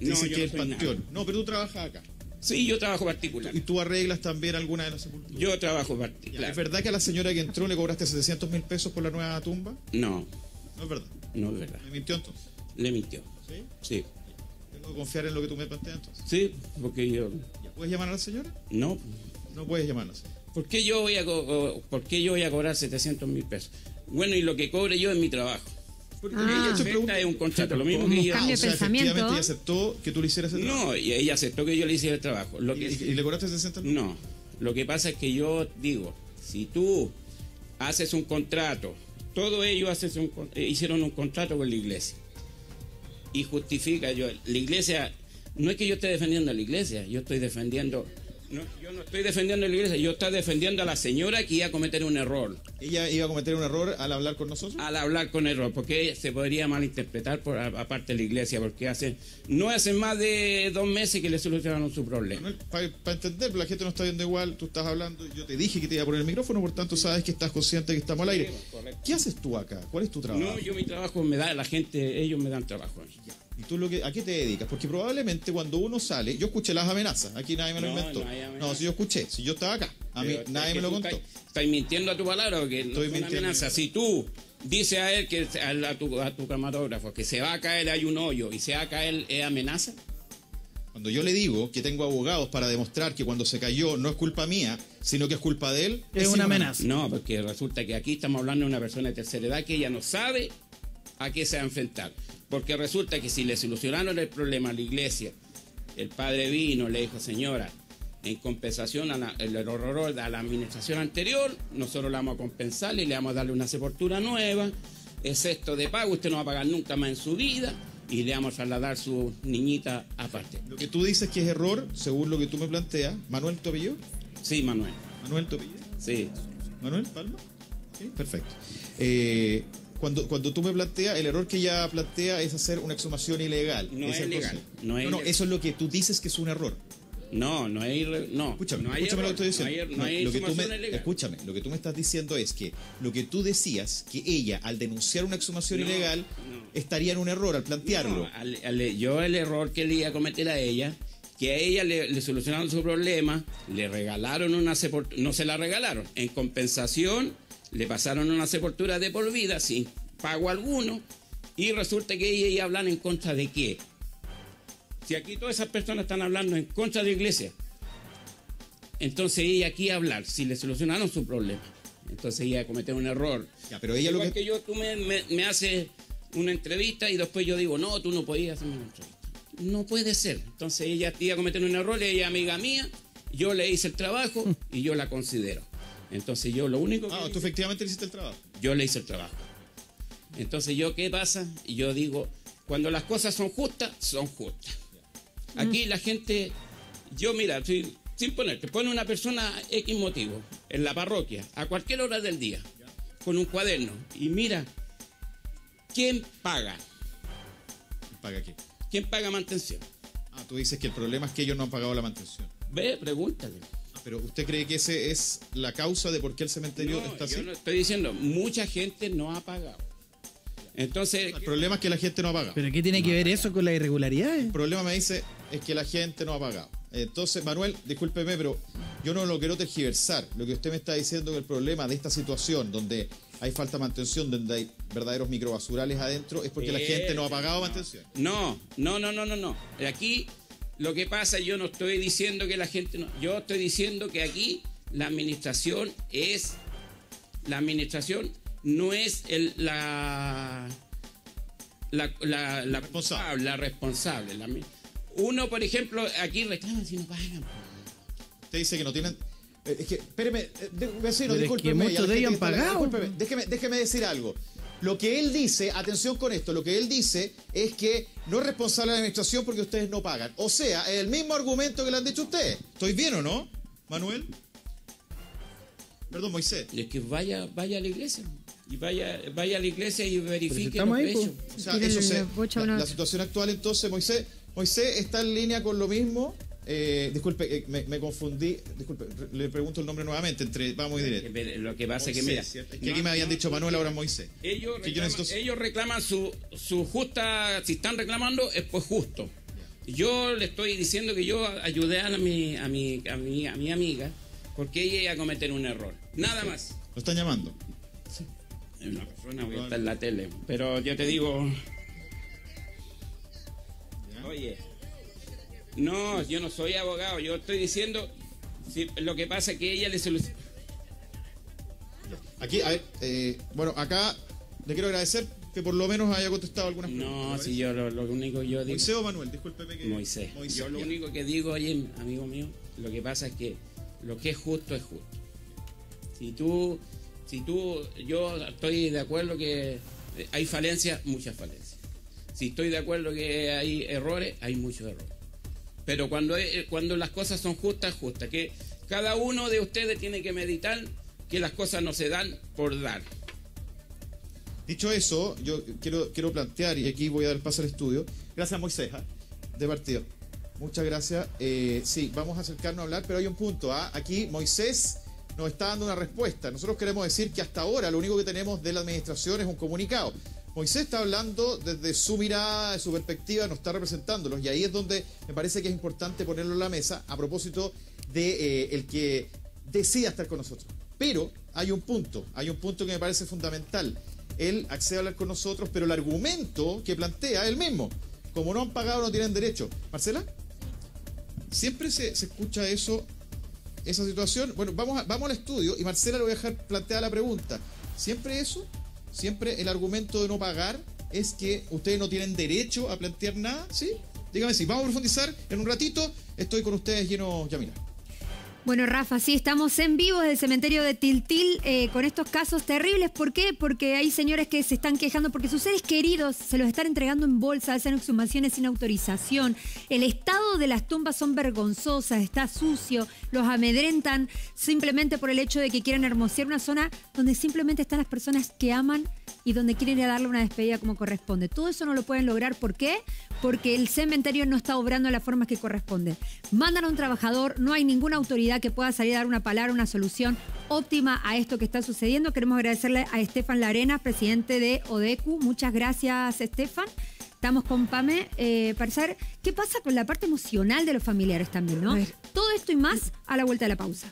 dice que el panteón. Nada. No, pero tú trabajas acá. Sí, yo trabajo particular. ¿Y tú arreglas también alguna de las sepulturas? Yo trabajo particular. ¿Es verdad que a la señora que entró le cobraste 700.000 pesos por la nueva tumba? No. ¿No es verdad? No es verdad. ¿Le mintió entonces? Le mintió. ¿Sí? Sí. ¿Tengo que confiar en lo que tú me planteas entonces? Sí, porque yo... ¿Puedes llamar a la señora? No. No puedes llamarla. ¿Por qué yo voy a cobrar 700.000 pesos? Bueno, y lo que cobre yo es mi trabajo. Ella acepta es un contrato, lo mismo que ella. Cambio de pensamiento. Efectivamente ella aceptó que tú le hicieras el trabajo. No, y ella aceptó que yo le hiciera el trabajo. ¿Y le cobraste 60.000? No, lo que pasa es que yo digo, si tú haces un contrato, todos ellos hicieron un contrato con la iglesia y justifica la iglesia, no es que yo esté defendiendo a la iglesia, yo estoy defendiendo... No, yo no estoy defendiendo a la iglesia, yo estoy defendiendo a la señora que iba a cometer un error. ¿Ella iba a cometer un error al hablar con nosotros? Al hablar con error, porque se podría malinterpretar aparte de la iglesia, porque no hace más de 2 meses que le solucionaron su problema. Para entender, la gente no está viendo igual, tú estás hablando, yo te dije que te iba a poner el micrófono, por tanto sabes que estás consciente que estamos al aire. ¿Qué haces tú acá? ¿Cuál es tu trabajo? No, yo mi trabajo me da la gente, ellos me dan trabajo. ¿Y tú a qué te dedicas? Porque probablemente cuando uno sale, yo escuché las amenazas, aquí nadie me lo inventó. No, si yo escuché, si yo estaba acá, a mí nadie me lo contó. Estás mintiendo a tu palabra, porque no es una amenaza. Si tú dices a él, a tu camarógrafo, que se va a caer, hay un hoyo, y se va a caer, ¿es amenaza? Cuando yo le digo que tengo abogados para demostrar que cuando se cayó no es culpa mía, sino que es culpa de él, es una amenaza. No, porque resulta que aquí estamos hablando de una persona de tercera edad que ella no sabe a qué se va a enfrentar. Porque resulta que si le solucionaron el problema a la iglesia, el padre vino, le dijo, señora, en compensación a la administración anterior, nosotros la vamos a compensar y le vamos a darle una sepultura nueva, es esto de pago, usted no va a pagar nunca más en su vida, y le vamos a trasladar su niñita aparte. Lo que tú dices que es error, según lo que tú me planteas, ¿Manuel tu apellido? Sí, Manuel. ¿Manuel tu apellido? Sí. ¿Manuel Palma? Sí, perfecto. Cuando tú me planteas, el error que ella plantea es hacer una exhumación ilegal. No es legal. No, eso es lo que tú dices que es un error. No hay no. Escúchame, no hay escúchame error, lo que estoy diciendo. No hay lo que tú exhumación ilegal. escúchame, lo que tú me estás diciendo es que lo que tú decías, que ella, al denunciar una exhumación ilegal, estaría en un error al plantearlo. Yo el error que le iba a cometer a ella, que a ella le solucionaron su problema, le regalaron una sepultura, no se la regalaron, en compensación le pasaron una sepultura de por vida sin pago alguno, y resulta que ella iba a hablar en contra de qué. Si aquí todas esas personas están hablando en contra de la iglesia, entonces ella aquí a hablar, si le solucionaron su problema, entonces ella va a cometer un error. Ya, pero ella igual que yo, tú me haces una entrevista y después yo digo, no, tú no podías hacerme una entrevista. No puede ser. Entonces ella iba a cometer un error, ella es amiga mía, yo le hice el trabajo y yo la considero. Entonces yo lo único que... tú efectivamente le hiciste el trabajo. Yo le hice el trabajo. Entonces yo, ¿qué pasa? Y yo digo, cuando las cosas son justas, son justas. Aquí la gente, yo mira, sin ponerte, pone una persona X motivo en la parroquia, a cualquier hora del día, con un cuaderno, y mira, ¿quién paga? ¿Paga qué? ¿Quién paga mantención? Tú dices que el problema es que ellos no han pagado la mantención. Ve, pregúntale. Pero ¿usted cree que ese es la causa de por qué el cementerio está así? Yo no estoy diciendo, mucha gente no ha pagado. Entonces, el problema es que la gente no ha pagado. ¿Pero qué tiene que ver eso con las irregularidades? El problema, me dice, es que la gente no ha pagado. Entonces, Manuel, discúlpeme, pero yo no lo quiero tergiversar. Lo que usted me está diciendo es que el problema de esta situación, donde hay falta de mantención, donde hay verdaderos microbasurales adentro, es porque la gente no ha pagado mantención. No. Aquí lo que pasa, yo no estoy diciendo que la gente no... Yo estoy diciendo que aquí la administración no es la responsable. Uno, por ejemplo, aquí reclama si no pagan. Usted dice que no tienen... Es que, espéreme, vecino, pero discúlpeme. Es que muchos de ellos han pagado. Déjeme decir algo. Lo que él dice, atención con esto, lo que él dice es que no es responsable la administración porque ustedes no pagan. O sea, es el mismo argumento que le han dicho ustedes. ¿Estoy bien o no, Manuel? Perdón, Moisés. Es que vaya a la iglesia. Y vaya a la iglesia y verifique los precios. O sea, la situación actual, entonces, Moisés está en línea con lo mismo. Disculpe, me confundí. Disculpe, le pregunto el nombre nuevamente. Vamos a ir directo. Lo que pasa Moisés, es que, mira, que aquí me habían dicho Manuel, ahora Moisés. Ellos reclaman su justa. Si están reclamando, es pues justo. Yo le estoy diciendo que yo ayudé a mi amiga porque ella iba a cometer un error. Nada más. ¿Lo están llamando? Sí. Es una persona que está en la tele. Pero yo te digo. Oye. No, yo no soy abogado, yo estoy diciendo, lo que pasa es que ella le soluciona. Aquí, a ver, bueno, acá le quiero agradecer que por lo menos haya contestado algunas preguntas. No, si yo lo único que yo digo... ¿Moisés o Manuel? Discúlpeme que... Moisés. Yo lo único que digo, oye, amigo mío, lo que pasa es que lo que es justo es justo. Yo estoy de acuerdo que hay falencias, muchas falencias. Si estoy de acuerdo que hay errores, hay muchos errores. Pero cuando las cosas son justas, que cada uno de ustedes tiene que meditar que las cosas no se dan por dar. Dicho eso, yo quiero plantear, y aquí voy a dar paso al estudio. Gracias, Moisés, de partido. Muchas gracias. Sí, vamos a acercarnos a hablar, pero hay un punto. Aquí Moisés nos está dando una respuesta. Nosotros queremos decir que hasta ahora lo único que tenemos de la administración es un comunicado. Moisés está hablando desde su mirada, de su perspectiva, nos está representándolos, y ahí es donde me parece que es importante ponerlo en la mesa a propósito de el que decida estar con nosotros. Pero hay un punto que me parece fundamental. Él accede a hablar con nosotros, pero el argumento que plantea es el mismo. Como no han pagado, no tienen derecho. Marcela, siempre se escucha esa situación. Bueno, vamos al estudio y Marcela le voy a dejar planteada la pregunta. ¿Siempre eso? ¿Siempre el argumento de no pagar es que ustedes no tienen derecho a plantear nada? ¿Sí? Dígame si. Vamos a profundizar en un ratito. Estoy con ustedes lleno, Yamila. Bueno, Rafa, sí, estamos en vivo desde el cementerio de Tiltil con estos casos terribles. ¿Por qué? Porque hay señores que se están quejando porque sus seres queridos se los están entregando en bolsa, hacen exhumaciones sin autorización. El estado de las tumbas son vergonzosas, está sucio, los amedrentan simplemente por el hecho de que quieren hermosear una zona donde simplemente están las personas que aman y donde quieren ir a darle una despedida como corresponde. Todo eso no lo pueden lograr. ¿Por qué? Porque el cementerio no está obrando de la forma que corresponde. Mandan a un trabajador, no hay ninguna autoridad que pueda salir a dar una palabra, una solución óptima a esto que está sucediendo. Queremos agradecerle a Estefan Larena, presidente de ODECU. Muchas gracias, Estefan. Estamos con Pame para saber qué pasa con la parte emocional de los familiares también, ¿no? Todo esto y más a la vuelta de la pausa.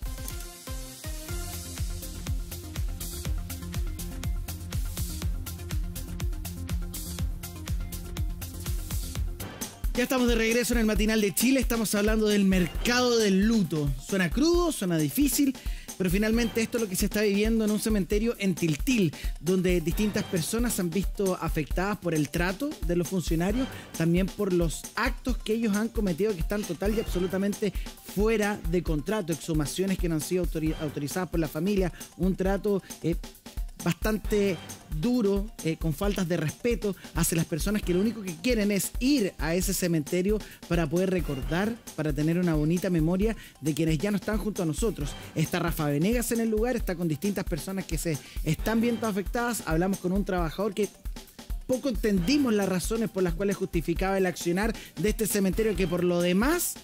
Ya estamos de regreso en el Matinal de Chile, estamos hablando del mercado del luto. Suena crudo, suena difícil, pero finalmente esto es lo que se está viviendo en un cementerio en Tiltil, donde distintas personas se han visto afectadas por el trato de los funcionarios, también por los actos que ellos han cometido que están total y absolutamente fuera de contrato, exhumaciones que no han sido autorizadas por la familia, un trato bastante duro, con faltas de respeto hacia las personas que lo único que quieren es ir a ese cementerio para poder recordar, para tener una bonita memoria de quienes ya no están junto a nosotros. Está Rafa Venegas en el lugar, está con distintas personas que se están viendo afectadas. Hablamos con un trabajador que poco entendimos las razones por las cuales justificaba el accionar de este cementerio, que por lo demás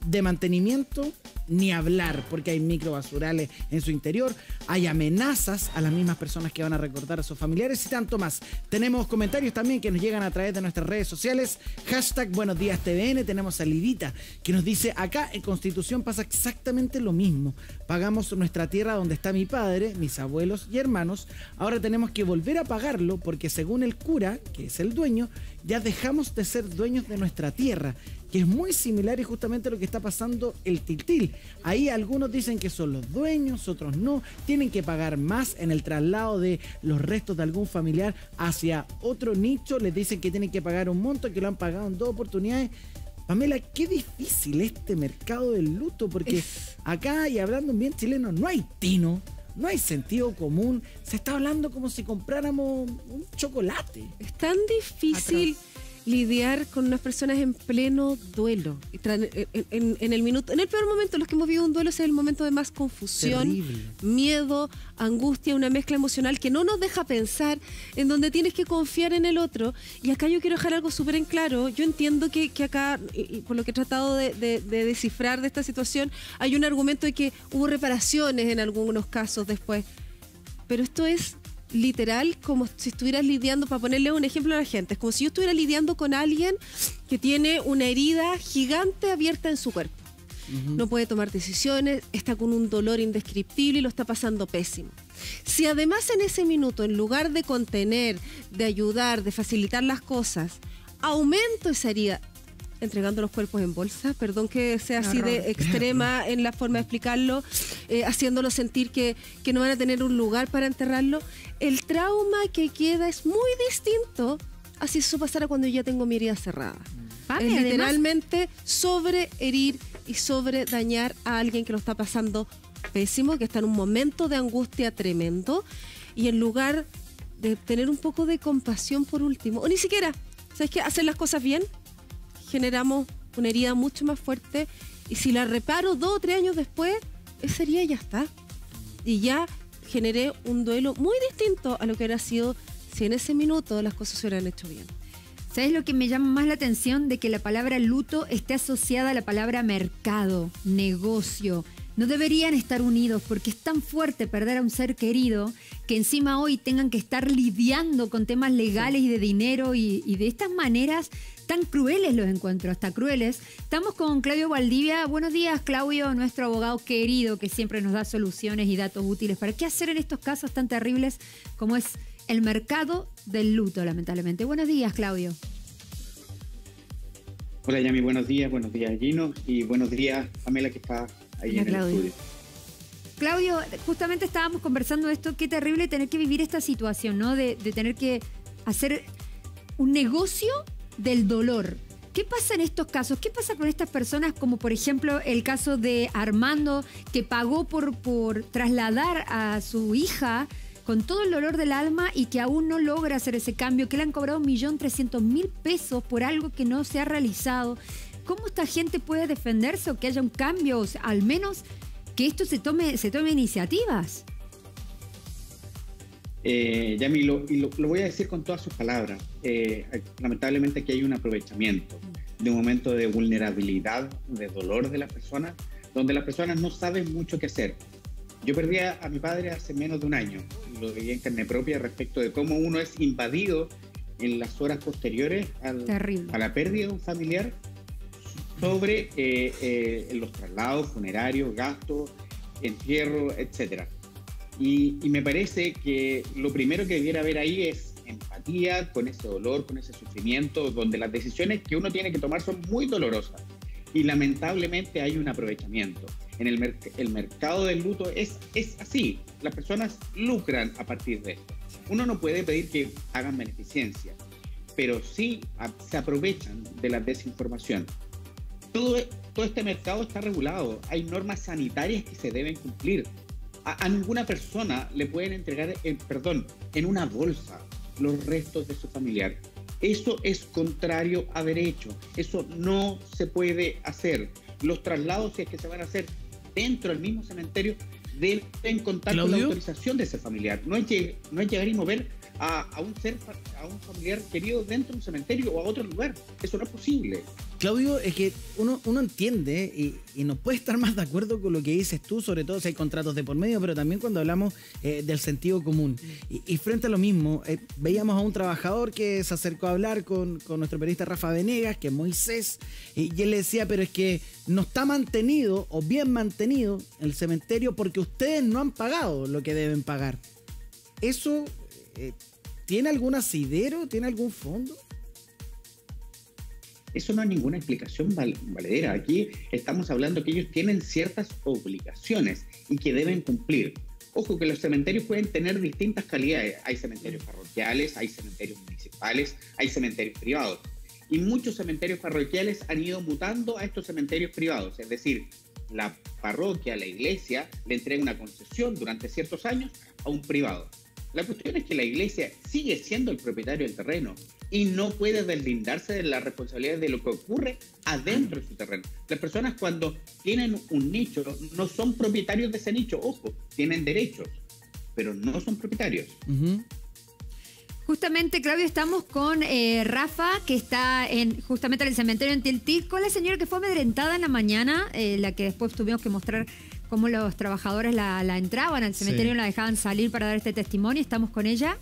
de mantenimiento ni hablar, porque hay microbasurales en su interior, hay amenazas a las mismas personas que van a recordar a sus familiares y tanto más. Tenemos comentarios también que nos llegan a través de nuestras redes sociales, hashtag Buenos Días TVN. Tenemos a Lidita que nos dice: acá en Constitución pasa exactamente lo mismo, pagamos nuestra tierra donde está mi padre, mis abuelos y hermanos, ahora tenemos que volver a pagarlo porque según el cura, que es el dueño, ya dejamos de ser dueños de nuestra tierra, que es muy similar y justamente lo que está pasando el Tiltil. Ahí algunos dicen que son los dueños, otros no, tienen que pagar más en el traslado de los restos de algún familiar hacia otro nicho, les dicen que tienen que pagar un monto, que lo han pagado en 2 oportunidades. Pamela, qué difícil este mercado del luto, porque acá, y hablando bien chileno, no hay tino, no hay sentido común, se está hablando como si compráramos un chocolate. Es tan difícil lidiar con unas personas en pleno duelo. En el peor momento, los que hemos vivido un duelo, es el momento de más confusión, terrible, miedo, angustia, una mezcla emocional que no nos deja pensar, en donde tienes que confiar en el otro. Y acá yo quiero dejar algo súper en claro. Yo entiendo que acá, y por lo que he tratado de descifrar de esta situación, hay un argumento de que hubo reparaciones en algunos casos después. Pero esto es literal como si estuvieras lidiando, para ponerle un ejemplo a la gente, es como si yo estuviera lidiando con alguien que tiene una herida gigante abierta en su cuerpo. No puede tomar decisiones, está con un dolor indescriptible y lo está pasando pésimo. Si además en ese minuto, en lugar de contener, de ayudar, de facilitar las cosas, aumento esa herida, entregando los cuerpos en bolsa, perdón que sea así de extrema en la forma de explicarlo, haciéndolo sentir que no van a tener un lugar para enterrarlo, el trauma que queda es muy distinto a si eso pasara cuando yo ya tengo mi herida cerrada. Es literalmente sobreherir y sobre dañar a alguien que lo está pasando pésimo, que está en un momento de angustia tremendo, y en lugar de tener un poco de compasión por último, o ni siquiera, ¿sabes qué? Hacer las cosas bien, generamos una herida mucho más fuerte, y si la reparo 2 o 3 años después, esa herida ya está. Y ya generé un duelo muy distinto a lo que hubiera sido si en ese minuto las cosas se hubieran hecho bien. ¿Sabes lo que me llama más la atención? De que la palabra luto esté asociada a la palabra mercado, negocio. No deberían estar unidos porque es tan fuerte perder a un ser querido que encima hoy tengan que estar lidiando con temas legales y de dinero y de estas maneras tan crueles, los encuentro, hasta crueles. Estamos con Claudio Valdivia. Buenos días, Claudio, nuestro abogado querido que siempre nos da soluciones y datos útiles para qué hacer en estos casos tan terribles como es el mercado del luto, lamentablemente. Buenos días, Claudio. Hola, Yami, buenos días Gino, y buenos días Pamela, que está ahí en el estudio. Claudio, justamente estábamos conversando de esto, qué terrible tener que vivir esta situación, ¿no? De tener que hacer un negocio del dolor. ¿Qué pasa en estos casos? ¿Qué pasa con estas personas como por ejemplo el caso de Armando que pagó por trasladar a su hija con todo el dolor del alma y que aún no logra hacer ese cambio, que le han cobrado 1.300.000 pesos por algo que no se ha realizado? ¿Cómo esta gente puede defenderse o que haya un cambio, o sea, al menos que esto se tome iniciativas? Yami, lo voy a decir con todas sus palabras. Lamentablemente aquí hay un aprovechamiento de un momento de vulnerabilidad, de dolor de las personas, donde las personas no saben mucho qué hacer. Yo perdí a mi padre hace menos de un año, lo viví en carne propia respecto de cómo uno es invadido en las horas posteriores a la pérdida de un familiar sobre los traslados, funerarios, gastos, entierro, etcétera. Y me parece que lo primero que debiera haber ahí es empatía con ese dolor, con ese sufrimiento, donde las decisiones que uno tiene que tomar son muy dolorosas. Y lamentablemente hay un aprovechamiento. En el mercado del luto es así. Las personas lucran a partir de esto. Uno no puede pedir que hagan beneficencia, pero sí se aprovechan de la desinformación. Todo este mercado está regulado. Hay normas sanitarias que se deben cumplir. A ninguna persona le pueden entregar, en una bolsa los restos de su familiar. Eso es contrario a derecho. Eso no se puede hacer. Los traslados, si es que se van a hacer dentro del mismo cementerio, deben contar con la autorización de ese familiar. No es llegar y mover a un familiar querido dentro de un cementerio o a otro lugar. Eso no es posible. Claudio, es que uno entiende y no puede estar más de acuerdo con lo que dices tú, sobre todo si hay contratos de por medio, pero también cuando hablamos del sentido común. Y frente a lo mismo, veíamos a un trabajador que se acercó a hablar con nuestro periodista Rafa Venegas, que es Moisés, y él le decía, pero es que no está mantenido o bien mantenido el cementerio porque ustedes no han pagado lo que deben pagar. ¿Eso tiene algún asidero? ¿Tiene algún fondo? Eso no es ninguna explicación valedera. Aquí estamos hablando que ellos tienen ciertas obligaciones y que deben cumplir. Ojo que los cementerios pueden tener distintas calidades. Hay cementerios parroquiales, hay cementerios municipales, hay cementerios privados. Y muchos cementerios parroquiales han ido mutando a estos cementerios privados. Es decir, la parroquia, la iglesia, le entrega una concesión durante ciertos años a un privado. La cuestión es que la iglesia sigue siendo el propietario del terreno y no puede deslindarse de la responsabilidad de lo que ocurre adentro de su terreno. Las personas cuando tienen un nicho no son propietarios de ese nicho, ojo, tienen derechos, pero no son propietarios. Justamente, Claudio, estamos con Rafa, que está justamente en el cementerio en Tiltil, con la señora que fue amedrentada en la mañana, la que después tuvimos que mostrar cómo los trabajadores la entraban al cementerio y la dejaban salir para dar este testimonio. Estamos con ella.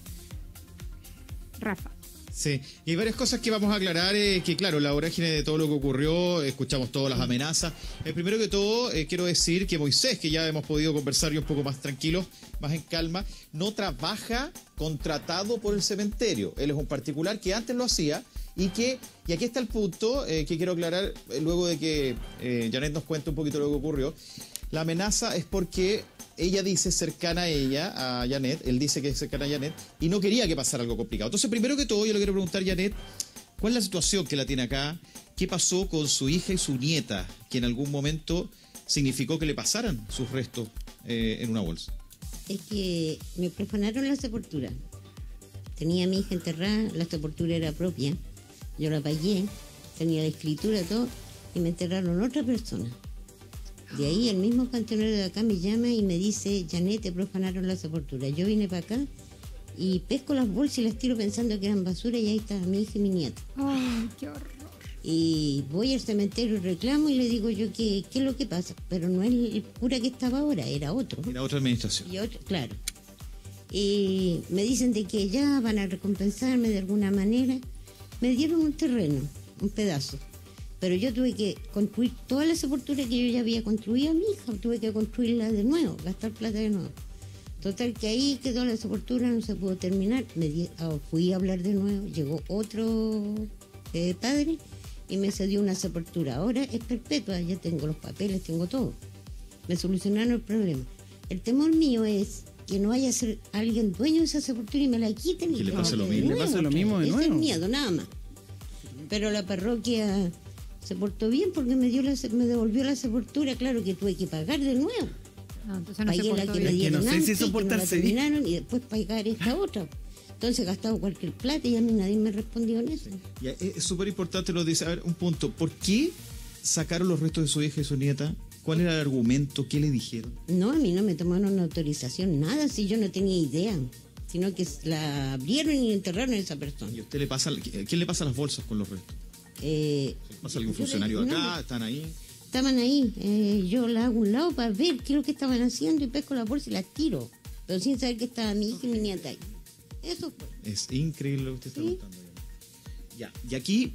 Rafa. Sí, y hay varias cosas que vamos a aclarar, que claro, la vorágine de todo lo que ocurrió, escuchamos todas las amenazas. Primero que todo, quiero decir que Moisés, que ya hemos podido conversar y un poco más tranquilos, más en calma, no trabaja contratado por el cementerio. Él es un particular que antes lo hacía y aquí está el punto que quiero aclarar luego de que Janet nos cuente un poquito lo que ocurrió. La amenaza es porque ella dice cercana a ella, a Janet, él dice que es cercana a Janet, y no quería que pasara algo complicado. Entonces, primero que todo, yo le quiero preguntar a Janet, ¿cuál es la situación que la tiene acá? ¿Qué pasó con su hija y su nieta, que en algún momento significó que le pasaran sus restos en una bolsa? Es que me profanaron la sepultura. Tenía a mi hija enterrada, la sepultura era propia, yo la pagué, tenía la escritura, todo, y me enterraron otra persona. De ahí el mismo cantonero de acá me llama y me dice, Janet, te profanaron la sepultura. Yo vine para acá y pesco las bolsas y las tiro pensando que eran basura y ahí está mi hija y mi nieta. ¡Ay, qué horror! Y voy al cementerio y reclamo y le digo yo, ¿qué es lo que pasa? Pero no es el cura que estaba ahora, era otro. Era otra administración. Y otro, claro. Y me dicen de que ya van a recompensarme de alguna manera. Me dieron un terreno, un pedazo. Pero yo tuve que construir toda la sepultura que yo ya había construido a mi hija, tuve que construirla de nuevo, gastar plata de nuevo. Total que ahí quedó la sepultura, no se pudo terminar. Fui a hablar de nuevo, llegó otro padre y me cedió una sepultura. Ahora es perpetua, ya tengo los papeles, tengo todo. Me solucionaron el problema. El temor mío es que no vaya a ser alguien dueño de esa sepultura y me la quiten. Que le pase lo mismo. Le pase lo mismo de nuevo. Ese es el miedo, nada más. Pero la parroquia se portó bien porque me devolvió la sepultura. Claro que tuve que pagar de nuevo. No, entonces no se Pagué la portó que bien. me dieron no sé si antes, eso que no la portarse bien. terminaron, y después pagar esta otra. Entonces he gastado cualquier plata y a mí nadie me respondió en eso. Ya, es súper importante lo dice. A ver, un punto. ¿Por qué sacaron los restos de su hija y su nieta? ¿Cuál era el argumento? ¿Qué le dijeron? No, a mí no me tomaron autorización, nada, si yo no tenía idea. Sino que la abrieron y enterraron a esa persona. ¿Y a usted le pasa, quién le pasa las bolsas con los restos? ¿Pasa algún funcionario acá? ¿Están ahí? Estaban ahí, yo la hago a un lado para ver qué es lo que estaban haciendo y pesco la bolsa y la tiro. Pero sin saber que estaba mi hija y mi nieta ahí. Eso fue. Es increíble lo que usted está contando. Ya. Y aquí,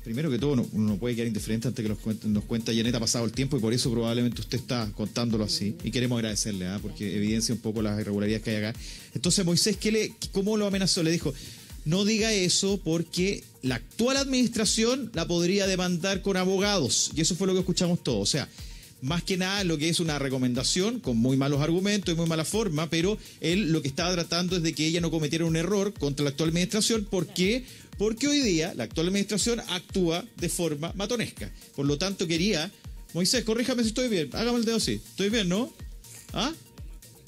primero que todo, uno no puede quedar indiferente ante que nos cuenta Janet. Ha pasado el tiempo y por eso probablemente usted está contándolo así. Y queremos agradecerle, porque evidencia un poco las irregularidades que hay acá. Entonces, Moisés, ¿cómo lo amenazó? Le dijo, no diga eso porque la actual administración la podría demandar con abogados. Y eso fue lo que escuchamos todos. O sea, más que nada lo que es una recomendación con muy malos argumentos y muy mala forma, pero él lo que estaba tratando es de que ella no cometiera un error contra la actual administración. ¿Por qué? Porque hoy día la actual administración actúa de forma matonesca. Por lo tanto quería, Moisés, corríjame si estoy bien, hágame el dedo así, ¿estoy bien, no? ¿Ah?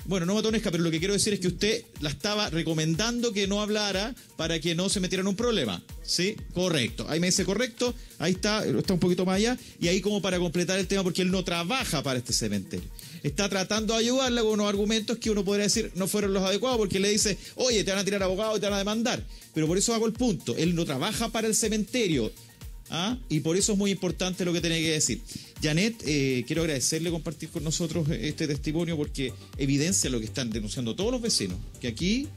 Bueno, no matonesca, pero lo que quiero decir es que usted la estaba recomendando que no hablara para que no se metiera en un problema. ¿Sí? Correcto. Ahí me dice correcto, ahí está un poquito más allá, y ahí como para completar el tema, porque él no trabaja para este cementerio. Está tratando de ayudarla con unos argumentos que uno podría decir no fueron los adecuados, porque le dice, oye, te van a tirar abogados y te van a demandar. Pero por eso hago el punto, él no trabaja para el cementerio. Y por eso es muy importante lo que tiene que decir. Janet, quiero agradecerle compartir con nosotros este testimonio porque evidencia lo que están denunciando todos los vecinos, que aquí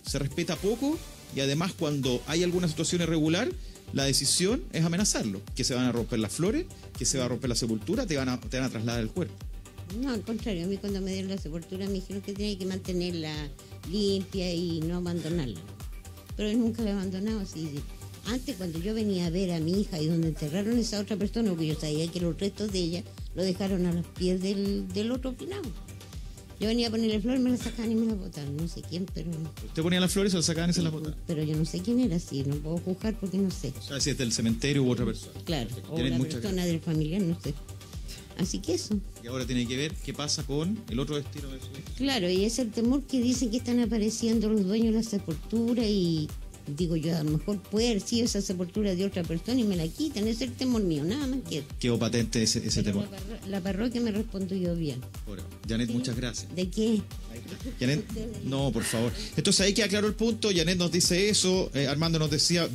se respeta poco y además cuando hay alguna situación irregular, la decisión es amenazarlo, que se van a romper las flores, que se va a romper la sepultura, te van a trasladar el cuerpo. No, al contrario, a mí cuando me dieron la sepultura me dijeron que tenía que mantenerla limpia y no abandonarla. Pero yo nunca la he abandonado así. Antes, cuando yo venía a ver a mi hija y donde enterraron a esa otra persona, porque yo sabía que los restos de ella lo dejaron a los pies del otro finado. Yo venía a ponerle flores, me la sacaban y me la botaban. No sé quién, pero... Usted ponía las flores, se las sacaban y se las botaban. Pero yo no sé quién era, sí, no puedo juzgar porque no sé. O sea, si es del cementerio u otra persona. Claro, o la persona del familiar, no sé. Así que eso. Y ahora tiene que ver qué pasa con el otro destino de su hija. Claro, y es el temor que dicen que están apareciendo los dueños de la sepultura y... Digo yo, a lo mejor puede haber sido esa sepultura de otra persona y me la quitan. Ese es el temor mío, nada más que... Quedó patente ese temor. La parroquia me respondió bien. Bueno, Janet, muchas gracias. ¿De qué? Janet, no, por favor. Entonces ahí queda claro el punto. Janet nos dice eso. Armando nos decía,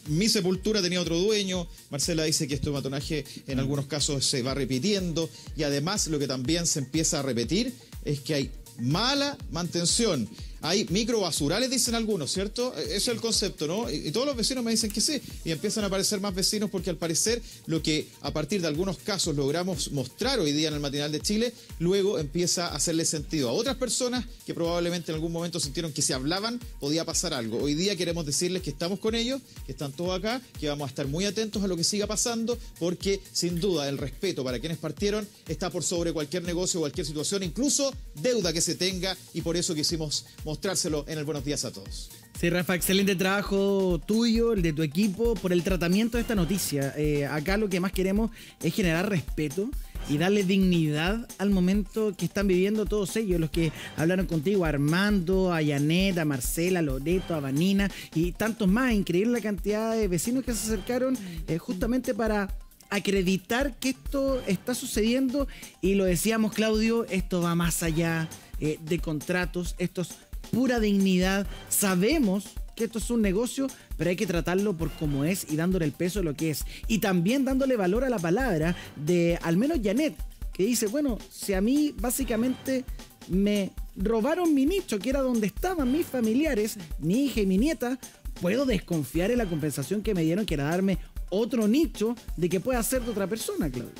mi sepultura tenía otro dueño. Marcela dice que este matonaje en algunos casos se va repitiendo. Y además lo que también se empieza a repetir es que hay mala mantención. Hay microbasurales, dicen algunos, ¿cierto? Ese es el concepto, ¿no? Y todos los vecinos me dicen que sí. Y empiezan a aparecer más vecinos porque al parecer lo que a partir de algunos casos logramos mostrar hoy día en el Matinal de Chile, luego empieza a hacerle sentido a otras personas que probablemente en algún momento sintieron que si hablaban podía pasar algo. Hoy día queremos decirles que estamos con ellos, que están todos acá, que vamos a estar muy atentos a lo que siga pasando porque sin duda el respeto para quienes partieron está por sobre cualquier negocio, cualquier situación, incluso deuda que se tenga y por eso quisimos mostrárselo en el Buenos Días a Todos. Sí, Rafa, excelente trabajo tuyo, el de tu equipo, por el tratamiento de esta noticia. Acá lo que más queremos es generar respeto y darle dignidad al momento que están viviendo todos ellos, los que hablaron contigo, a Armando, a Janet, a Marcela, a Loreto, a Vanina y tantos más. Increíble la cantidad de vecinos que se acercaron justamente para acreditar que esto está sucediendo y lo decíamos, Claudio, esto va más allá de contratos, esto es pura dignidad. Sabemos que esto es un negocio, pero hay que tratarlo por como es y dándole el peso de lo que es. Y también dándole valor a la palabra de al menos Janet, que dice, bueno, si a mí básicamente me robaron mi nicho, que era donde estaban mis familiares, mi hija y mi nieta, puedo desconfiar en la compensación que me dieron, que era darme otro nicho de que pueda ser de otra persona, Claudio.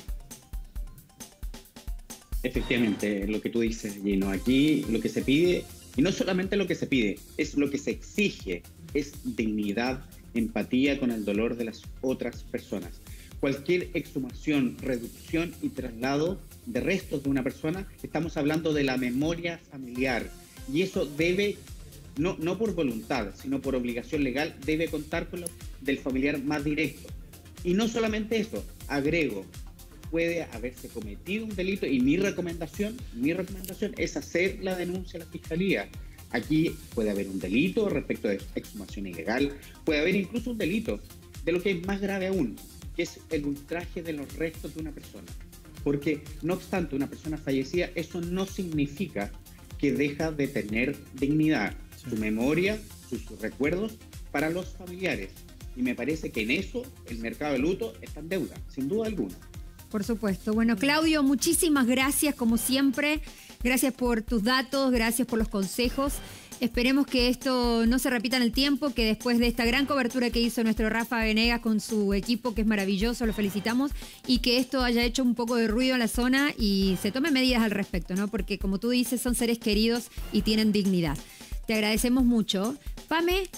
Efectivamente, lo que tú dices, Gino, aquí lo que se pide, y no solamente lo que se pide, es lo que se exige, es dignidad, empatía con el dolor de las otras personas. Cualquier exhumación, reducción y traslado de restos de una persona, estamos hablando de la memoria familiar, y eso debe, no por voluntad, sino por obligación legal, debe contar con lo del familiar más directo. Y no solamente eso, agrego, puede haberse cometido un delito y mi recomendación es hacer la denuncia a la Fiscalía. Aquí puede haber un delito respecto de exhumación ilegal, puede haber incluso un delito de lo que es más grave aún, que es el ultraje de los restos de una persona. Porque no obstante una persona fallecida, eso no significa que deja de tener dignidad, su memoria, sus recuerdos para los familiares. Y me parece que en eso el mercado de luto está en deuda, sin duda alguna. Por supuesto. Bueno, Claudio, muchísimas gracias, como siempre. Gracias por tus datos, gracias por los consejos. Esperemos que esto no se repita en el tiempo, que después de esta gran cobertura que hizo nuestro Rafa Venegas con su equipo, que es maravilloso, lo felicitamos, y que esto haya hecho un poco de ruido en la zona y se tomen medidas al respecto, ¿no? Porque como tú dices, son seres queridos y tienen dignidad. Te agradecemos mucho. Pame,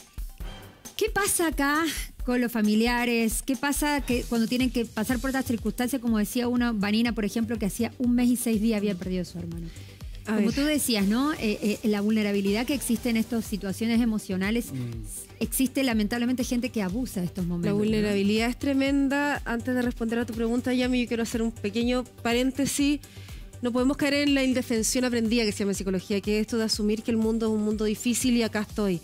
¿qué pasa acá con los familiares? ¿Qué pasa cuando tienen que pasar por estas circunstancias? Como decía una, Vanina, por ejemplo, que hacía 1 mes y 6 días había perdido a su hermano. Como tú decías, ¿no? La vulnerabilidad que existe en estas situaciones emocionales, existe lamentablemente gente que abusa de estos momentos. La vulnerabilidad es tremenda. Antes de responder a tu pregunta, Yami, yo quiero hacer un pequeño paréntesis. No podemos caer en la indefensión aprendida que se llama en psicología, que es esto de asumir que el mundo es un mundo difícil y acá estoy.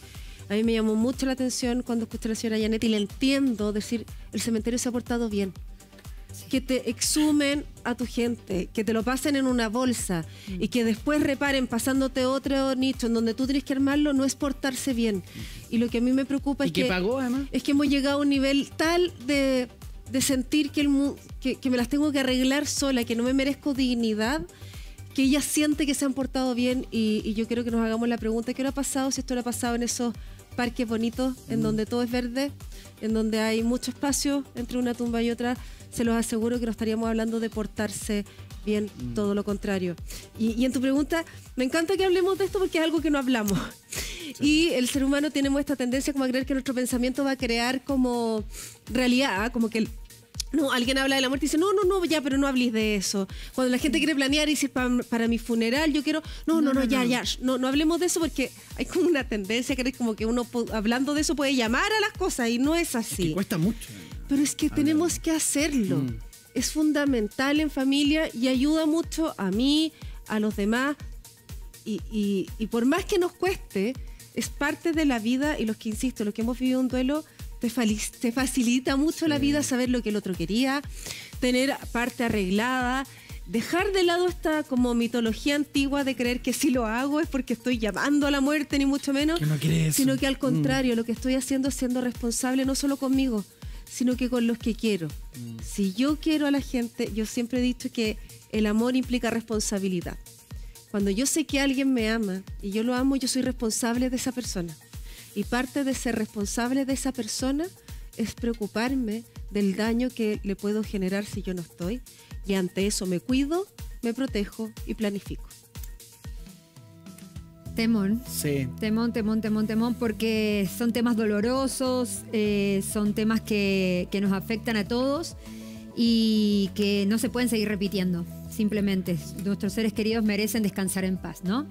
A mí me llamó mucho la atención cuando escuché a la señora Janet y le entiendo decir, el cementerio se ha portado bien. Que te exhumen a tu gente, que te lo pasen en una bolsa y que después reparen pasándote otro nicho en donde tú tienes que armarlo, no es portarse bien. Y lo que a mí me preocupa es que pagó, además, es que hemos llegado a un nivel tal de sentir que me las tengo que arreglar sola, que no me merezco dignidad, que ella siente que se han portado bien y yo quiero que nos hagamos la pregunta, ¿qué hubiera pasado si esto hubiera pasado en esos parques bonitos, en donde todo es verde, en donde hay mucho espacio entre una tumba y otra? Se los aseguro que no estaríamos hablando de portarse bien, todo lo contrario. Y en tu pregunta, me encanta que hablemos de esto porque es algo que no hablamos. Sí. Y el ser humano tiene esta tendencia como a creer que nuestro pensamiento va a crear como realidad, como que no, alguien habla de la muerte y dice, no, ya, pero no hables de eso. Cuando la gente quiere planear y decir, para mi funeral, yo quiero, no, hablemos de eso porque hay como una tendencia que es como que uno hablando de eso puede llamar a las cosas y no es así. Es que cuesta mucho. Pero es que tenemos que hacerlo. Es fundamental en familia y ayuda mucho a mí, a los demás. Y por más que nos cueste, es parte de la vida y los que, insisto, los que hemos vivido un duelo, te facilita mucho la vida saber lo que el otro quería, tener parte arreglada, dejar de lado esta como mitología antigua de creer que si lo hago es porque estoy llamando a la muerte, ni mucho menos, sino que al contrario, lo que estoy haciendo es siendo responsable no solo conmigo, sino que con los que quiero. Si yo quiero a la gente, yo siempre he dicho que el amor implica responsabilidad. Cuando yo sé que alguien me ama y yo lo amo, yo soy responsable de esa persona. Y parte de ser responsable de esa persona es preocuparme del daño que le puedo generar si yo no estoy. Y ante eso me cuido, me protejo y planifico. Temón. Sí. Temón, porque son temas dolorosos, son temas que nos afectan a todos y que no se pueden seguir repitiendo. Simplemente, nuestros seres queridos merecen descansar en paz, ¿no?